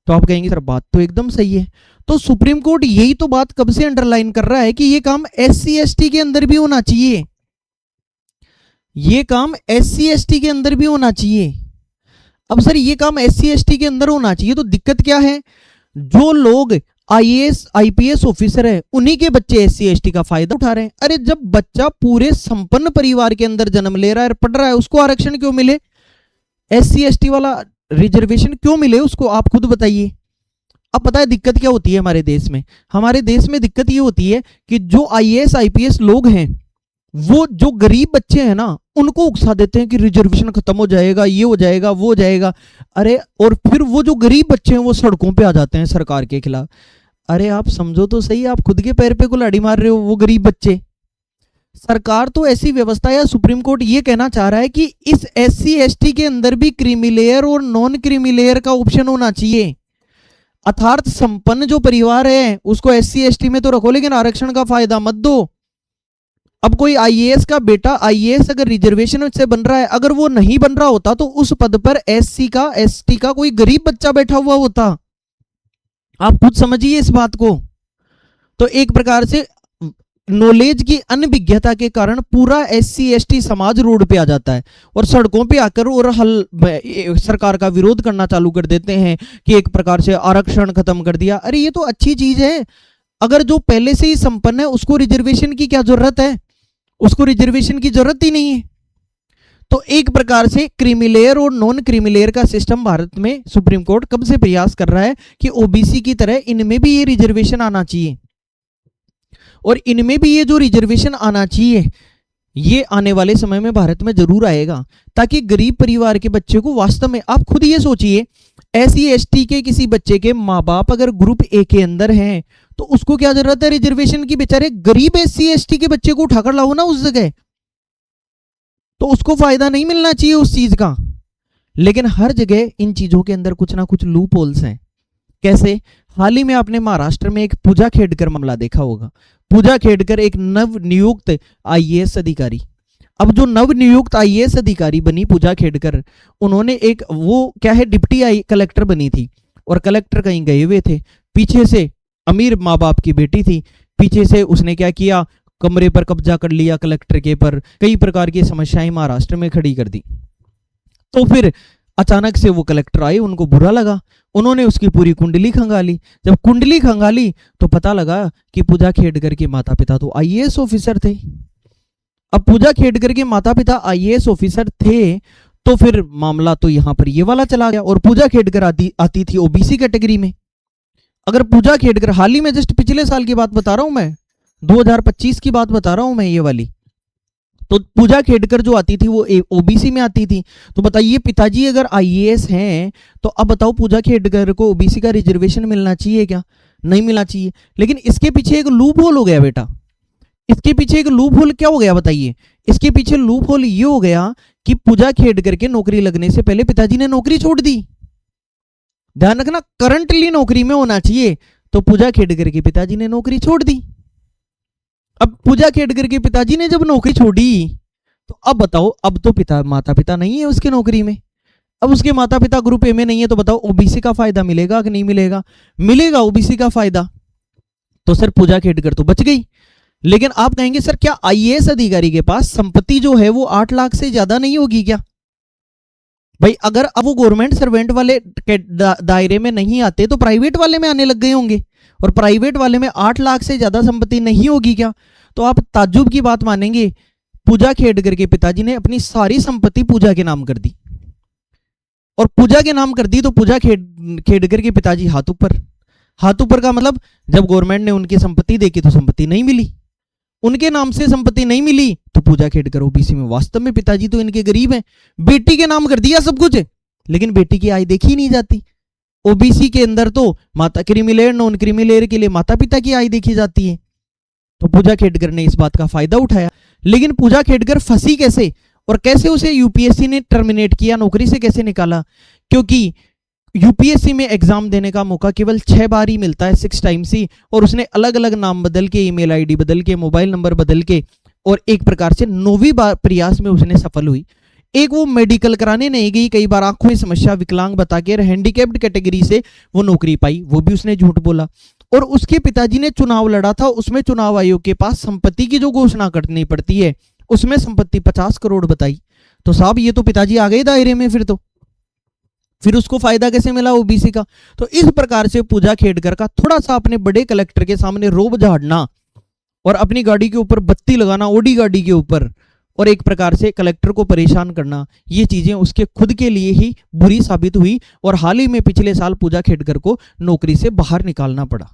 तो आप कहेंगे सर बात तो एकदम सही है। तो सुप्रीम कोर्ट यही तो बात कब से अंडरलाइन कर रहा है कि ये काम एससी एसटी के अंदर भी होना चाहिए, ये काम एससी एसटी के अंदर भी होना चाहिए। अब सर ये काम एससी एसटी के अंदर होना चाहिए तो दिक्कत क्या है? जो लोग आईएएस आईपीएस ऑफिसर है उन्हीं के बच्चे एससी एसटी का फायदा उठा रहे हैं। अरे जब बच्चा पूरे संपन्न परिवार के अंदर जन्म ले रहा है, पढ़ रहा है, उसको आरक्षण क्यों मिले? एससी एसटी वाला रिजर्वेशन क्यों मिले उसको? आप खुद बताइए। अब पता है दिक्कत क्या होती है हमारे देश में? हमारे देश में दिक्कत ये होती है कि जो आईएएस आईपीएस लोग हैं वो जो गरीब बच्चे हैं ना उनको उकसा देते हैं कि रिजर्वेशन खत्म हो जाएगा, ये हो जाएगा, वो हो जाएगा। अरे और फिर वो जो गरीब बच्चे हैं वो सड़कों पे आ जाते हैं सरकार के खिलाफ। अरे आप समझो तो सही, आप खुद के पैर पे कुल्हाड़ी मार रहे हो। वो गरीब बच्चे, सरकार तो ऐसी व्यवस्था, या सुप्रीम कोर्ट ये कहना चाह रहा है कि इस एससी एसटी के अंदर भी क्रीमी लेयर और नॉन क्रीमी लेयर का ऑप्शन होना चाहिए। अर्थात संपन्न जो परिवार है उसको एससी एसटी में तो रखो लेकिन आरक्षण का फायदा मत दो। अब कोई आईएएस का बेटा आईएएस अगर रिजर्वेशन से बन रहा है, अगर वो नहीं बन रहा होता तो उस पद पर एससी का एसटी का कोई गरीब बच्चा बैठा हुआ होता। आप खुद समझिए इस बात को। तो एक प्रकार से नॉलेज की अनभिज्ञता के कारण पूरा एससी एसटी समाज रोड पे आ जाता है और सड़कों पे आकर और सरकार का विरोध करना चालू कर देते हैं कि एक प्रकार से आरक्षण खत्म कर दिया। अरे ये तो अच्छी चीज है। अगर जो पहले से ही संपन्न है उसको रिजर्वेशन की क्या जरूरत है? उसको रिजर्वेशन की जरूरत ही नहीं है। तो एक प्रकार से क्रीमी लेयर और नॉन क्रीमी लेयर का सिस्टम भारत में सुप्रीम कोर्ट कब से प्रयास कर रहा है कि ओबीसी की तरह इनमें भी ये रिजर्वेशन आना चाहिए, और इनमें भी ये जो रिजर्वेशन आना चाहिए ये आने वाले समय में भारत में जरूर आएगा, ताकि गरीब परिवार के बच्चे को वास्तव में, आप खुद ये सोचिए, एससी एसटी के किसी बच्चे के माँ बाप अगर ग्रुप ए के अंदर हैं तो उसको क्या जरूरत है रिजर्वेशन की? बेचारे गरीब एससी एसटी के बच्चे को उठाकर लाओ ना उस जगह, तो उसको फायदा नहीं मिलना चाहिए उस चीज का। लेकिन हर जगह इन चीजों के अंदर कुछ ना कुछ लूप होल्स हैं। कैसे? हाल ही में आपने महाराष्ट्र में एक पूजा खेडकर मामला देखा होगा। पूजा खेडकर एक नव नियुक्त आईएएस अधिकारी, अब जो नव नियुक्त आईएएस अधिकारी बनी पूजा खेडकर, उन्होंने एक वो क्या है डिप्टी आई कलेक्टर बनी थी, और कलेक्टर कहीं गए हुए थे, पीछे से अमीर माँ बाप की बेटी थी, पीछे से उसने क्या किया, कमरे पर कब्जा कर लिया कलेक्टर के पर, कई प्रकार की समस्याएं महाराष्ट्र में खड़ी कर दी। तो फिर अचानक से वो कलेक्टर आए, उनको बुरा लगा, उन्होंने उसकी पूरी कुंडली खंगाली। जब कुंडली खंगाली तो पता लगा कि पूजा खेडकर के माता पिता तो आईएएस ऑफिसर थे। अब पूजा खेडकर के माता पिता आईएएस ऑफिसर थे, तो फिर मामला तो यहां पर ये वाला चला गया। और पूजा खेडकर आती थी ओबीसी कैटेगरी में। अगर पूजा खेडकर, हाल ही में जस्ट पिछले साल की बात बता रहा हूं मैं, 2025 की बात बता रहा हूं मैं ये वाली, तो पूजा खेडकर जो आती थी वो ओबीसी में आती थी। तो बताइए पिताजी अगर आईएएस हैं तो अब बताओ पूजा खेडकर को ओबीसी का रिजर्वेशन मिलना चाहिए क्या? नहीं मिलना चाहिए। लेकिन इसके पीछे एक लूप होल हो गया बेटा, इसके पीछे एक लूप होल क्या हो गया बताइए? इसके पीछे लूप होल ये हो गया कि पूजा खेडकर के नौकरी लगने से पहले पिताजी ने नौकरी छोड़ दी। ध्यान रखना, करंटली नौकरी में होना चाहिए, तो पूजा खेडकर के पिताजी ने नौकरी छोड़ दी। अब पूजा खेडकर के पिताजी ने जब नौकरी छोड़ी तो अब बताओ, अब तो माता पिता नहीं है उसके नौकरी में, अब उसके माता पिता ग्रुप ए में नहीं है, तो बताओ ओबीसी का फायदा मिलेगा कि नहीं मिलेगा? मिलेगा ओबीसी का फायदा। तो सर पूजा खेडकर तो बच गई। लेकिन आप कहेंगे सर क्या आईएएस अधिकारी के पास संपत्ति जो है वो 8 लाख से ज्यादा नहीं होगी क्या? भाई अगर अब वो गवर्नमेंट सर्वेंट वाले दायरे में नहीं आते तो प्राइवेट वाले में आने लग गए होंगे, और प्राइवेट वाले में 8 लाख से ज्यादा संपत्ति नहीं होगी क्या? तो आप ताज्जुब की बात मानेंगे, पूजा खेडकर के पिताजी ने अपनी सारी संपत्ति पूजा के नाम कर दी, और पूजा के नाम कर दी तो पूजा खेडकर के पिताजी हाथ ऊपर। हाथ ऊपर का मतलब जब गवर्नमेंट ने उनकी संपत्ति देखी तो संपत्ति नहीं मिली, उनके नाम से संपत्ति नहीं मिली, तो पूजा खेडकर ओबीसी में। वास्तव में पिताजी तो इनके गरीब हैं, बेटी के नाम कर दिया सब कुछ, लेकिन बेटी की आय देखी नहीं जाती। ओबीसी के अंदर तो माता क्रीमिलेयर नॉन क्रीमिलेयर के लिए माता पिता की आय देखी जाती है। तो पूजा खेडकर ने इस बात का फायदा उठाया। लेकिन पूजा खेडकर फंसी कैसे, और कैसे उसे यूपीएससी ने टर्मिनेट किया, नौकरी से कैसे निकाला? क्योंकि यूपीएससी में एग्जाम देने का मौका केवल 6 बार ही मिलता है, 6 टाइम्स ही, और उसने अलग अलग नाम बदल के, ईमेल आईडी बदल के, मोबाइल नंबर बदल के, और एक प्रकार से 9वीं बार प्रयास में उसने सफल हुई। एक वो मेडिकल कराने नहीं गई, कई बार आंखों में समस्या विकलांग बता के हैंडीकैप्ड कैटेगरी से वो नौकरी पाई, वो भी उसने झूठ बोला। और उसके पिताजी ने चुनाव लड़ा था, उसमें चुनाव आयोग के पास संपत्ति की जो घोषणा करनी पड़ती है उसमें संपत्ति 50 करोड़ बताई। तो साहब ये तो पिताजी आ गए दायरे में, फिर उसको फायदा कैसे मिला ओबीसी का? तो इस प्रकार से पूजा खेडकर का थोड़ा सा अपने बड़े कलेक्टर के सामने रोब झाड़ना और अपनी गाड़ी के ऊपर बत्ती लगाना, ओडी गाड़ी के ऊपर, और एक प्रकार से कलेक्टर को परेशान करना, ये चीजें उसके खुद के लिए ही बुरी साबित हुई, और हाल ही में पिछले साल पूजा खेडकर को नौकरी से बाहर निकालना पड़ा।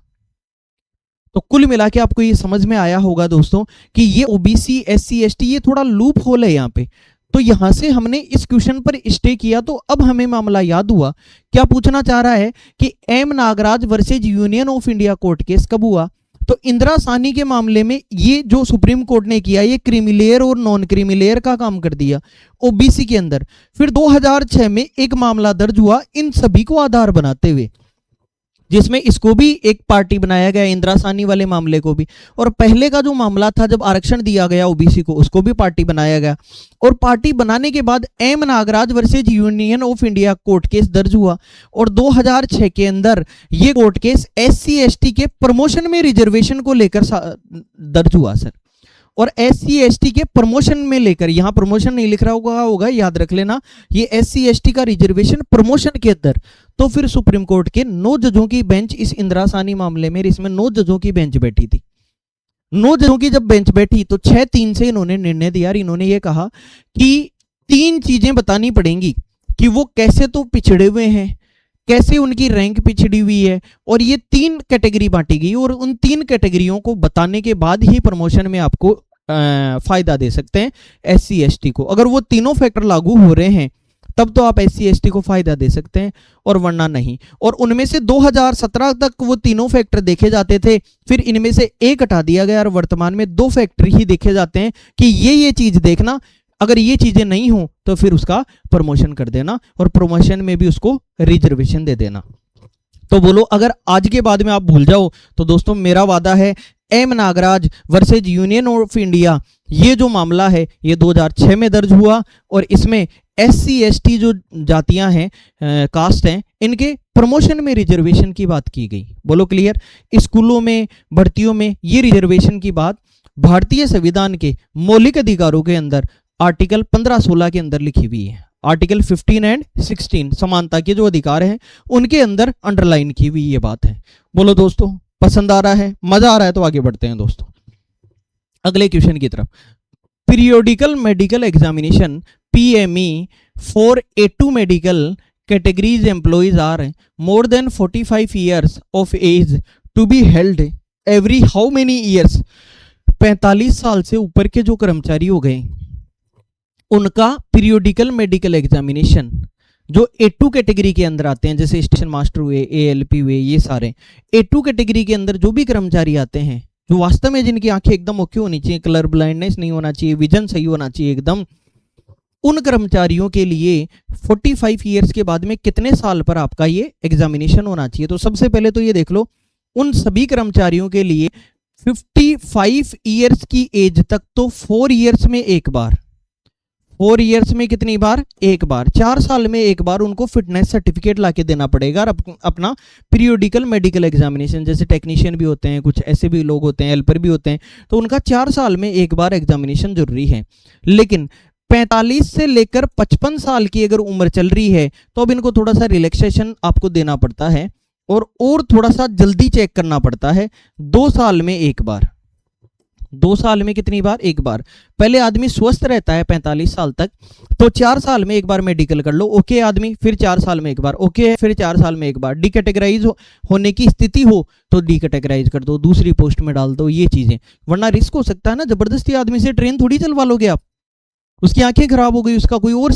तो कुल मिला के आपको ये समझ में आया होगा दोस्तों कि ये ओबीसी एससी एसटी ये थोड़ा लूप होल है यहाँ पे। तो यहां से हमने इस क्वेश्चन पर स्टे किया, तो अब हमें मामला याद हुआ। क्या पूछना चाह रहा है कि M Nagaraj versus Union of India court case कब हुआ? तो इंदिरा साहनी के मामले में ये जो सुप्रीम कोर्ट ने किया, ये क्रीमिलेयर और नॉन क्रीमिलेयर का काम कर दिया ओबीसी के अंदर। फिर 2006 में एक मामला दर्ज हुआ इन सभी को आधार बनाते हुए, जिसमें इसको भी एक पार्टी बनाया गया, इंदिरा साहनी वाले मामले को भी, और पहले का जो मामला था जब आरक्षण दिया गया ओबीसी को, उसको भी पार्टी बनाया गया। और पार्टी बनाने के बाद M Nagaraj versus Union of India court case दर्ज हुआ, और 2006 के अंदर ये कोर्ट केस एससी एसटी के प्रमोशन में रिजर्वेशन को लेकर दर्ज हुआ सर। और एससी एसटी के प्रमोशन में लेकर, यहां प्रमोशन नहीं लिख रहा होगा याद रख लेना, ये एससी एसटी का रिजर्वेशन प्रमोशन के अंदर। तो फिर सुप्रीम कोर्ट के 9 जजों की बेंच इस इंदिरा साहनी मामले में, इसमें 9 जजों की बेंच बैठी थी। 9 जजों की जब बेंच बैठी तो 6-3 से इन्होंने निर्णय दिया। इन्होंने ये कहा कि 3 चीजें बतानी पड़ेंगी कि वो कैसे तो पिछड़े हुए हैं, कैसे उनकी रैंक पिछड़ी हुई है, और ये 3 कैटेगरी बांटी गई, और उन 3 कैटेगरियों को बताने के बाद ही प्रमोशन में आपको फायदा दे सकते हैं एससी एसटी को। अगर वो तीनों फैक्टर लागू हो रहे हैं तब तो आप एससी एसटी को फायदा दे सकते हैं, और वरना नहीं। और उनमें से 2017 तक वो तीनों फैक्टर देखे जाते थे, फिर इनमें से एक हटा दिया गया, और वर्तमान में 2 फैक्टर ही देखे जाते हैं कि ये चीज देखना, अगर ये चीजें नहीं हो तो फिर उसका प्रमोशन कर देना, और प्रमोशन में भी उसको रिजर्वेशन दे देना। तो बोलो अगर आज के बाद में आप भूल जाओ तो दोस्तों मेरा वादा है M Nagaraj versus Union of India, ये जो मामला है ये 2006 में दर्ज हुआ और इसमें SC ST जो जातियां हैं, कास्ट हैं, इनके प्रमोशन में रिजर्वेशन की बात की गई। बोलो क्लियर। स्कूलों में भर्तियों में ये रिजर्वेशन की बात भारतीय संविधान के मौलिक अधिकारों के अंदर आर्टिकल 15-16 के अंदर लिखी हुई है। आर्टिकल 15 एंड 16 समानता के जो अधिकार हैं उनके अंदर अंडरलाइन की हुई ये बात है। बोलो दोस्तों पसंद आ रहा है, मजा आ रहा है तो आगे बढ़ते हैं दोस्तों अगले क्वेश्चन की तरफ। Periodical medical examination PME for A2 medical categories employees are more than 45 years of age to be held every how many years. 45 साल से ऊपर के जो कर्मचारी हो गए उनका पीरियोडिकल मेडिकल एग्जामिनेशन जो A2 कैटेगरी के अंदर आते हैं, जैसे स्टेशन मास्टर हुए, ALP हुए, ये सारे A2 कैटेगरी के अंदर जो भी कर्मचारी आते हैं, जो वास्तव में जिनकी आंखें एकदम ओके होनी चाहिए, कलर ब्लाइंडनेस नहीं होना चाहिए, विजन सही होना चाहिए एकदम, उन कर्मचारियों के लिए 45 ईयर्स के बाद में कितने साल पर आपका ये एग्जामिनेशन होना चाहिए। तो सबसे पहले तो ये देख लो, उन सभी कर्मचारियों के लिए 55 ईयर्स की एज तक तो 4 ईयर्स में एक बार, 4 ईयर्स में कितनी बार, एक बार, 4 साल में एक बार उनको फिटनेस सर्टिफिकेट लाके देना पड़ेगा और अपना पीरियोडिकल मेडिकल एग्जामिनेशन, जैसे टेक्नीशियन भी होते हैं, कुछ ऐसे भी लोग होते हैं, हेल्पर भी होते हैं, तो उनका 4 साल में एक बार एग्जामिनेशन जरूरी है। लेकिन 45 से लेकर 55 साल की अगर उम्र चल रही है तो अब इनको थोड़ा सा रिलैक्सेशन आपको देना पड़ता है और थोड़ा सा जल्दी चेक करना पड़ता है। 2 साल में एक बार, 2 साल में कितनी बार, एक बार। पहले आदमी स्वस्थ रहता है 45 साल तक तो 4 साल में एक बार मेडिकल कर लो, ओके आदमी, फिर 4 साल में एक बार, ओके, फिर 4 साल में एक बार। डी कैटेगराइज होने की स्थिति हो तो डी कैटेगराइज कर दो, दूसरी पोस्ट में डाल दो, ये चीजें, वरना रिस्क हो सकता है ना। जबरदस्ती आदमी से ट्रेन थोड़ी चलवा लोगे आप, उसकी आंखें खराब हो गई, उसका कोई और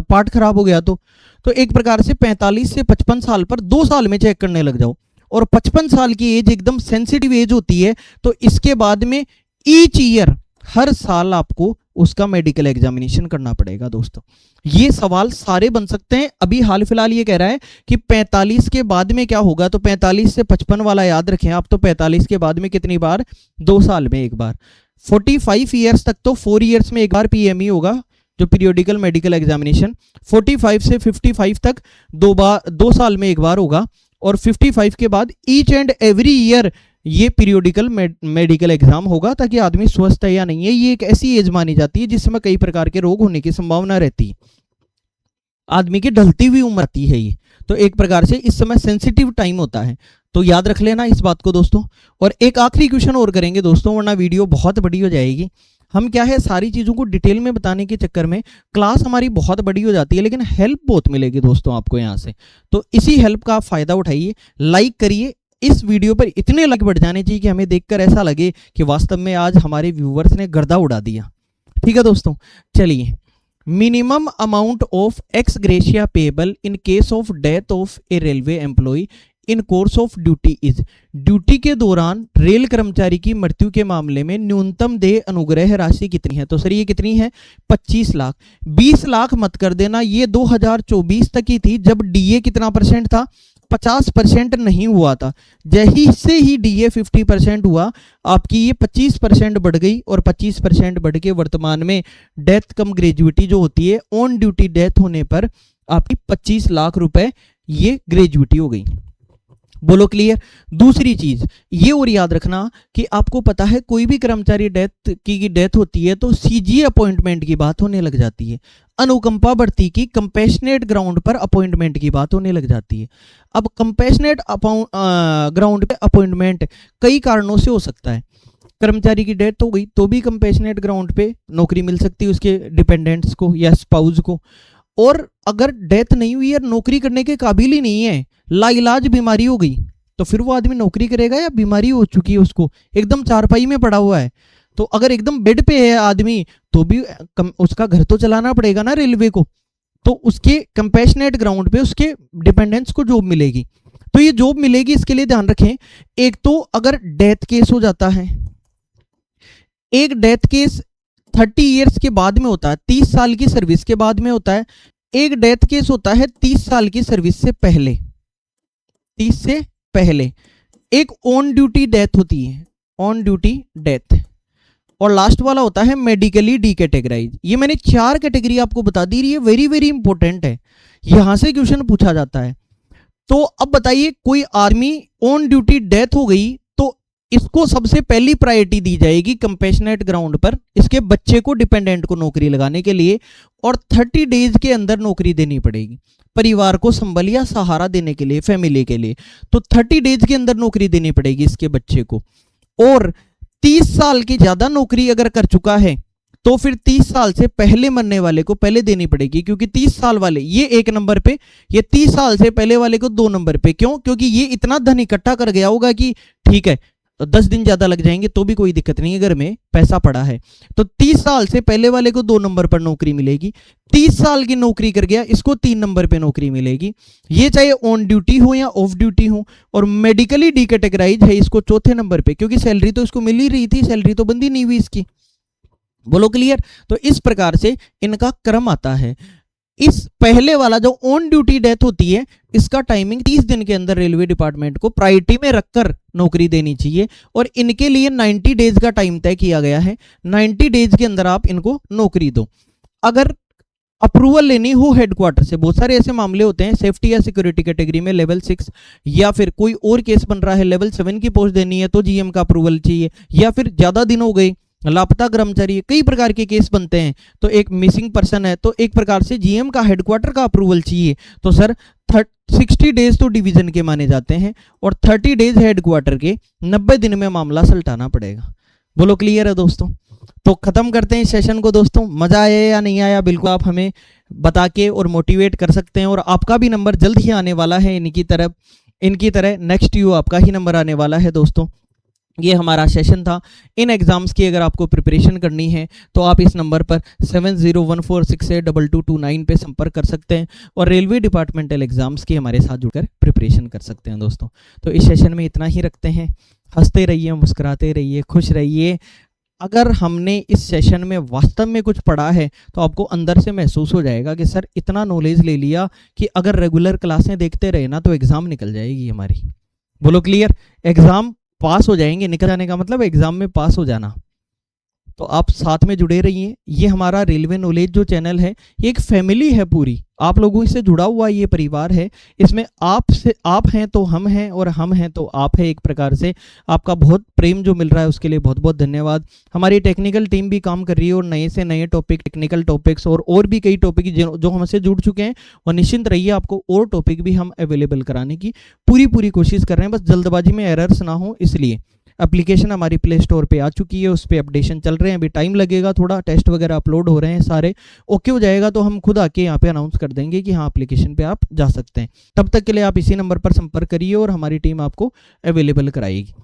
पार्ट खराब हो गया तो एक प्रकार से 45 से 55 साल पर 2 साल में चेक करने लग जाओ। और 55 साल की एज एकदम सेंसिटिव एज होती है, तो इसके बाद में ईच ईयर, हर साल आपको उसका मेडिकल एग्जामिनेशन करना पड़ेगा। दोस्तों ये सवाल सारे बन सकते हैं। अभी हाल फिलहाल ये कह रहा है कि 45 के बाद में क्या होगा, तो 45 से 55 वाला याद रखें आप, तो 45 के बाद में कितनी बार, 2 साल में एक बार। 45 ईयर्स तक तो 4 ईयर्स में एक बार PME होगा जो पीरियोडिकल मेडिकल एग्जामिनेशन। 45 से 55 तक 2 साल में एक बार होगा और 55 के बाद ईच एंड एवरी ईयर ये पीरियोडिकल मेडिकल एग्जाम होगा, ताकि आदमी स्वस्थ है या नहीं है। ये एक ऐसी एज मानी जाती है जिसमें कई प्रकार के रोग होने की संभावना रहती है, आदमी की ढलती हुई उम्र आती है ये, तो एक प्रकार से इस समय सेंसिटिव टाइम होता है, तो याद रख लेना इस बात को दोस्तों। और एक आखिरी क्वेश्चन और करेंगे दोस्तों, वरना वीडियो बहुत बड़ी हो जाएगी। हम क्या है, सारी चीज़ों को डिटेल में बताने के चक्कर में क्लास हमारी बहुत बड़ी हो जाती है, लेकिन हेल्प बहुत मिलेगी दोस्तों आपको यहाँ से, तो इसी हेल्प का आप फायदा उठाइए। लाइक करिए, इस वीडियो पर इतने लाइक बढ़ जाने चाहिए कि हमें देखकर ऐसा लगे कि वास्तव में आज हमारे व्यूवर्स ने गर्दा उड़ा दिया। ठीक है दोस्तों, चलिए। Minimum amount of ex gratia payable in case of death of a railway employee in course of duty is. Duty के दौरान रेल कर्मचारी की मृत्यु के मामले में न्यूनतम देय अनुग्रह राशि कितनी है? तो सर ये कितनी है? 25 लाख। 20 लाख मत कर देना, ये 2024 तक ही थी जब DA कितना परसेंट था? 50% नहीं हुआ था। जैसे ही DA 50% हुआ, आपकी ये 25% बढ़ गई और 25% बढ़ के वर्तमान में डेथ कम ग्रेजुइटी जो होती है, ऑन ड्यूटी डेथ होने पर आपकी 25 लाख रुपए ये ग्रेजुइटी हो गई। बोलो क्लियर। दूसरी चीज ये और याद रखना कि आपको पता है कोई भी कर्मचारी डेथ होती है तो CGA अपॉइंटमेंट की बात होने लग जाती है, अनुकंपा भर्ती की कंपैशनेट ग्राउंड पर अपॉइंटमेंट की बात होने लग जाती है। अब कंपैशनेट ग्राउंड पे अपॉइंटमेंट कई कारणों से हो सकता है। कर्मचारी की डेथ हो गई तो भी कंपैशनेट ग्राउंड पे नौकरी मिल सकती है उसके डिपेंडेंट्स को या स्पाउस को, और अगर डेथ नहीं हुई और नौकरी करने के काबिल ही नहीं है, लाइलाज बीमारी हो गई, तो फिर वो आदमी नौकरी करेगा या बीमारी हो चुकी है उसको, एकदम चारपाई में पड़ा हुआ है, तो अगर एकदम बेड पे है आदमी तो भी उसका घर तो चलाना पड़ेगा ना रेलवे को, तो उसके कंपैशनेट ग्राउंड पे उसके डिपेंडेंट्स को जॉब मिलेगी। तो ये जॉब मिलेगी, इसके लिए ध्यान रखें। एक तो अगर डेथ केस हो जाता है, एक डेथ केस 30 ईयर्स के बाद में होता है, 30 साल की सर्विस के बाद में होता है। एक डेथ केस होता है 30 साल की सर्विस से पहले। 30 से पहले। एक ऑन ड्यूटी डेथ होती है, ऑन ड्यूटी डेथ, और लास्ट वाला होता है मेडिकली डीकैटेगराइज। ये मैंने 4 कैटेगरी आपको बता दी रही है, वेरी वेरी इंपॉर्टेंट है, यहां से क्वेश्चन पूछा जाता है। तो अब बताइए, कोई आर्मी ऑन ड्यूटी डेथ हो गई तो इसको सबसे पहली प्रायोरिटी दी जाएगी कंपैशनेट ग्राउंड पर इसके बच्चे को, डिपेंडेंट को नौकरी लगाने के लिए, और 30 डेज के अंदर नौकरी देनी पड़ेगी परिवार को संबल या सहारा देने के लिए, फैमिली के लिए। तो 30 डेज के अंदर नौकरी देनी पड़ेगी इसके बच्चे को। और 30 साल की ज्यादा नौकरी अगर कर चुका है तो फिर 30 साल से पहले मरने वाले को पहले देनी पड़ेगी, क्योंकि 30 साल वाले ये 1 नंबर पे, ये 30 साल से पहले वाले को 2 नंबर पे। क्यों? क्योंकि ये इतना धन इकट्ठा कर गया होगा कि ठीक है 10 दिन ज्यादा लग जाएंगे तो भी कोई दिक्कत नहीं है, घर में पैसा पड़ा है। तो 30 साल से पहले वाले को 2 नंबर पर नौकरी मिलेगी, 30 साल की नौकरी कर गया इसको 3 नंबर पे नौकरी मिलेगी, ये चाहे ऑन ड्यूटी हो या ऑफ ड्यूटी हो। और मेडिकली डीकैटेगराइज है इसको 4थे नंबर पे, क्योंकि सैलरी तो इसको मिल ही रही थी, सैलरी तो बंदी नहीं हुई इसकी। बोलो क्लियर? तो इस प्रकार से इनका क्रम आता है। इस पहले वाला जो ऑन ड्यूटी डेथ होती है इसका टाइमिंग 30 दिन के अंदर रेलवे डिपार्टमेंट को प्रायोरिटी में रखकर नौकरी देनी चाहिए, और इनके लिए 90 डेज का टाइम तय किया गया है। 90 डेज के अंदर आप इनको नौकरी दो। अगर अप्रूवल लेनी हो हेडक्वार्टर से, बहुत सारे ऐसे मामले होते हैं सेफ्टी या सिक्योरिटी कैटेगरी में लेवल 6, या फिर कोई और केस बन रहा है लेवल 7 की पोस्ट देनी है तो जीएम का अप्रूवल चाहिए, या फिर ज्यादा दिन हो गए लापता कर्मचारी, कई प्रकार के केस बनते हैं तो एक मिसिंग पर्सन है तो एक प्रकार से जीएम का हेडक्वार्टर का अप्रूवल चाहिए। तो सर 60 डेज तो डिवीजन के माने जाते हैं और 30 डेज हेडक्वार्टर के, 90 दिन में मामला सलटाना पड़ेगा। बोलो क्लियर है दोस्तों? तो खत्म करते हैं इस सेशन को दोस्तों। मजा आया या नहीं आया बिल्कुल आप हमें बता के और मोटिवेट कर सकते हैं, और आपका भी नंबर जल्द ही आने वाला है इनकी तरह नेक्स्ट यू आपका ही नंबर आने वाला है दोस्तों। ये हमारा सेशन था। इन एग्जाम्स की अगर आपको प्रिपरेशन करनी है तो आप इस नंबर पर 7014682229 पे संपर्क कर सकते हैं और रेलवे डिपार्टमेंटल एग्जाम्स की हमारे साथ जुड़कर प्रिपरेशन कर सकते हैं दोस्तों। तो इस सेशन में इतना ही रखते हैं। हंसते रहिए, मुस्कुराते रहिए, खुश रहिए। अगर हमने इस सेशन में वास्तव में कुछ पढ़ा है तो आपको अंदर से महसूस हो जाएगा कि सर इतना नॉलेज ले लिया कि अगर रेगुलर क्लासें देखते रहे ना तो एग्जाम निकल जाएगी हमारी। बोलो क्लियर? एग्जाम पास हो जाएंगे, निकल जाने का मतलब एग्जाम में पास हो जाना। तो आप साथ में जुड़े रहिए। ये हमारा रेलवे नॉलेज जो चैनल है ये एक फैमिली है पूरी, आप लोगों से जुड़ा हुआ ये परिवार है। इसमें आप हैं तो हम हैं और हम हैं तो आप हैं। एक प्रकार से आपका बहुत प्रेम जो मिल रहा है उसके लिए बहुत बहुत धन्यवाद। हमारी टेक्निकल टीम भी काम कर रही है और नए से नए टॉपिक, टेक्निकल टॉपिक्स और भी कई टॉपिक जो हमसे जुड़ चुके हैं, और निश्चिंत रहिए आपको और टॉपिक भी हम अवेलेबल कराने की पूरी कोशिश कर रहे हैं। बस जल्दबाजी में एरर्स ना हो इसलिए। एप्लीकेशन हमारी प्ले स्टोर पे आ चुकी है, उस पर अपडेशन चल रहे हैं, अभी टाइम लगेगा थोड़ा, टेस्ट वगैरह अपलोड हो रहे हैं सारे। ओके हो जाएगा तो हम खुद आके यहाँ पे अनाउंस कर देंगे कि हाँ एप्लीकेशन पे आप जा सकते हैं। तब तक के लिए आप इसी नंबर पर संपर्क करिए और हमारी टीम आपको अवेलेबल कराएगी।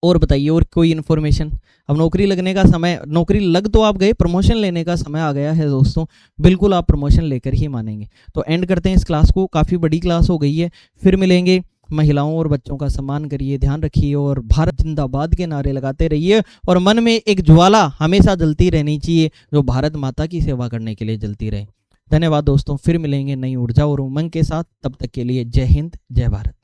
और बताइए और कोई इन्फॉर्मेशन? अब नौकरी लगने का समय, नौकरी लग तो आप गए, प्रमोशन लेने का समय आ गया है दोस्तों। बिल्कुल आप प्रमोशन लेकर ही मानेंगे। तो एंड करते हैं इस क्लास को, काफ़ी बड़ी क्लास हो गई है। फिर मिलेंगे। महिलाओं और बच्चों का सम्मान करिए, ध्यान रखिए और भारत जिंदाबाद के नारे लगाते रहिए, और मन में एक ज्वाला हमेशा जलती रहनी चाहिए जो भारत माता की सेवा करने के लिए जलती रहे। धन्यवाद दोस्तों, फिर मिलेंगे नई ऊर्जा और उमंग के साथ। तब तक के लिए जय हिंद, जय भारत।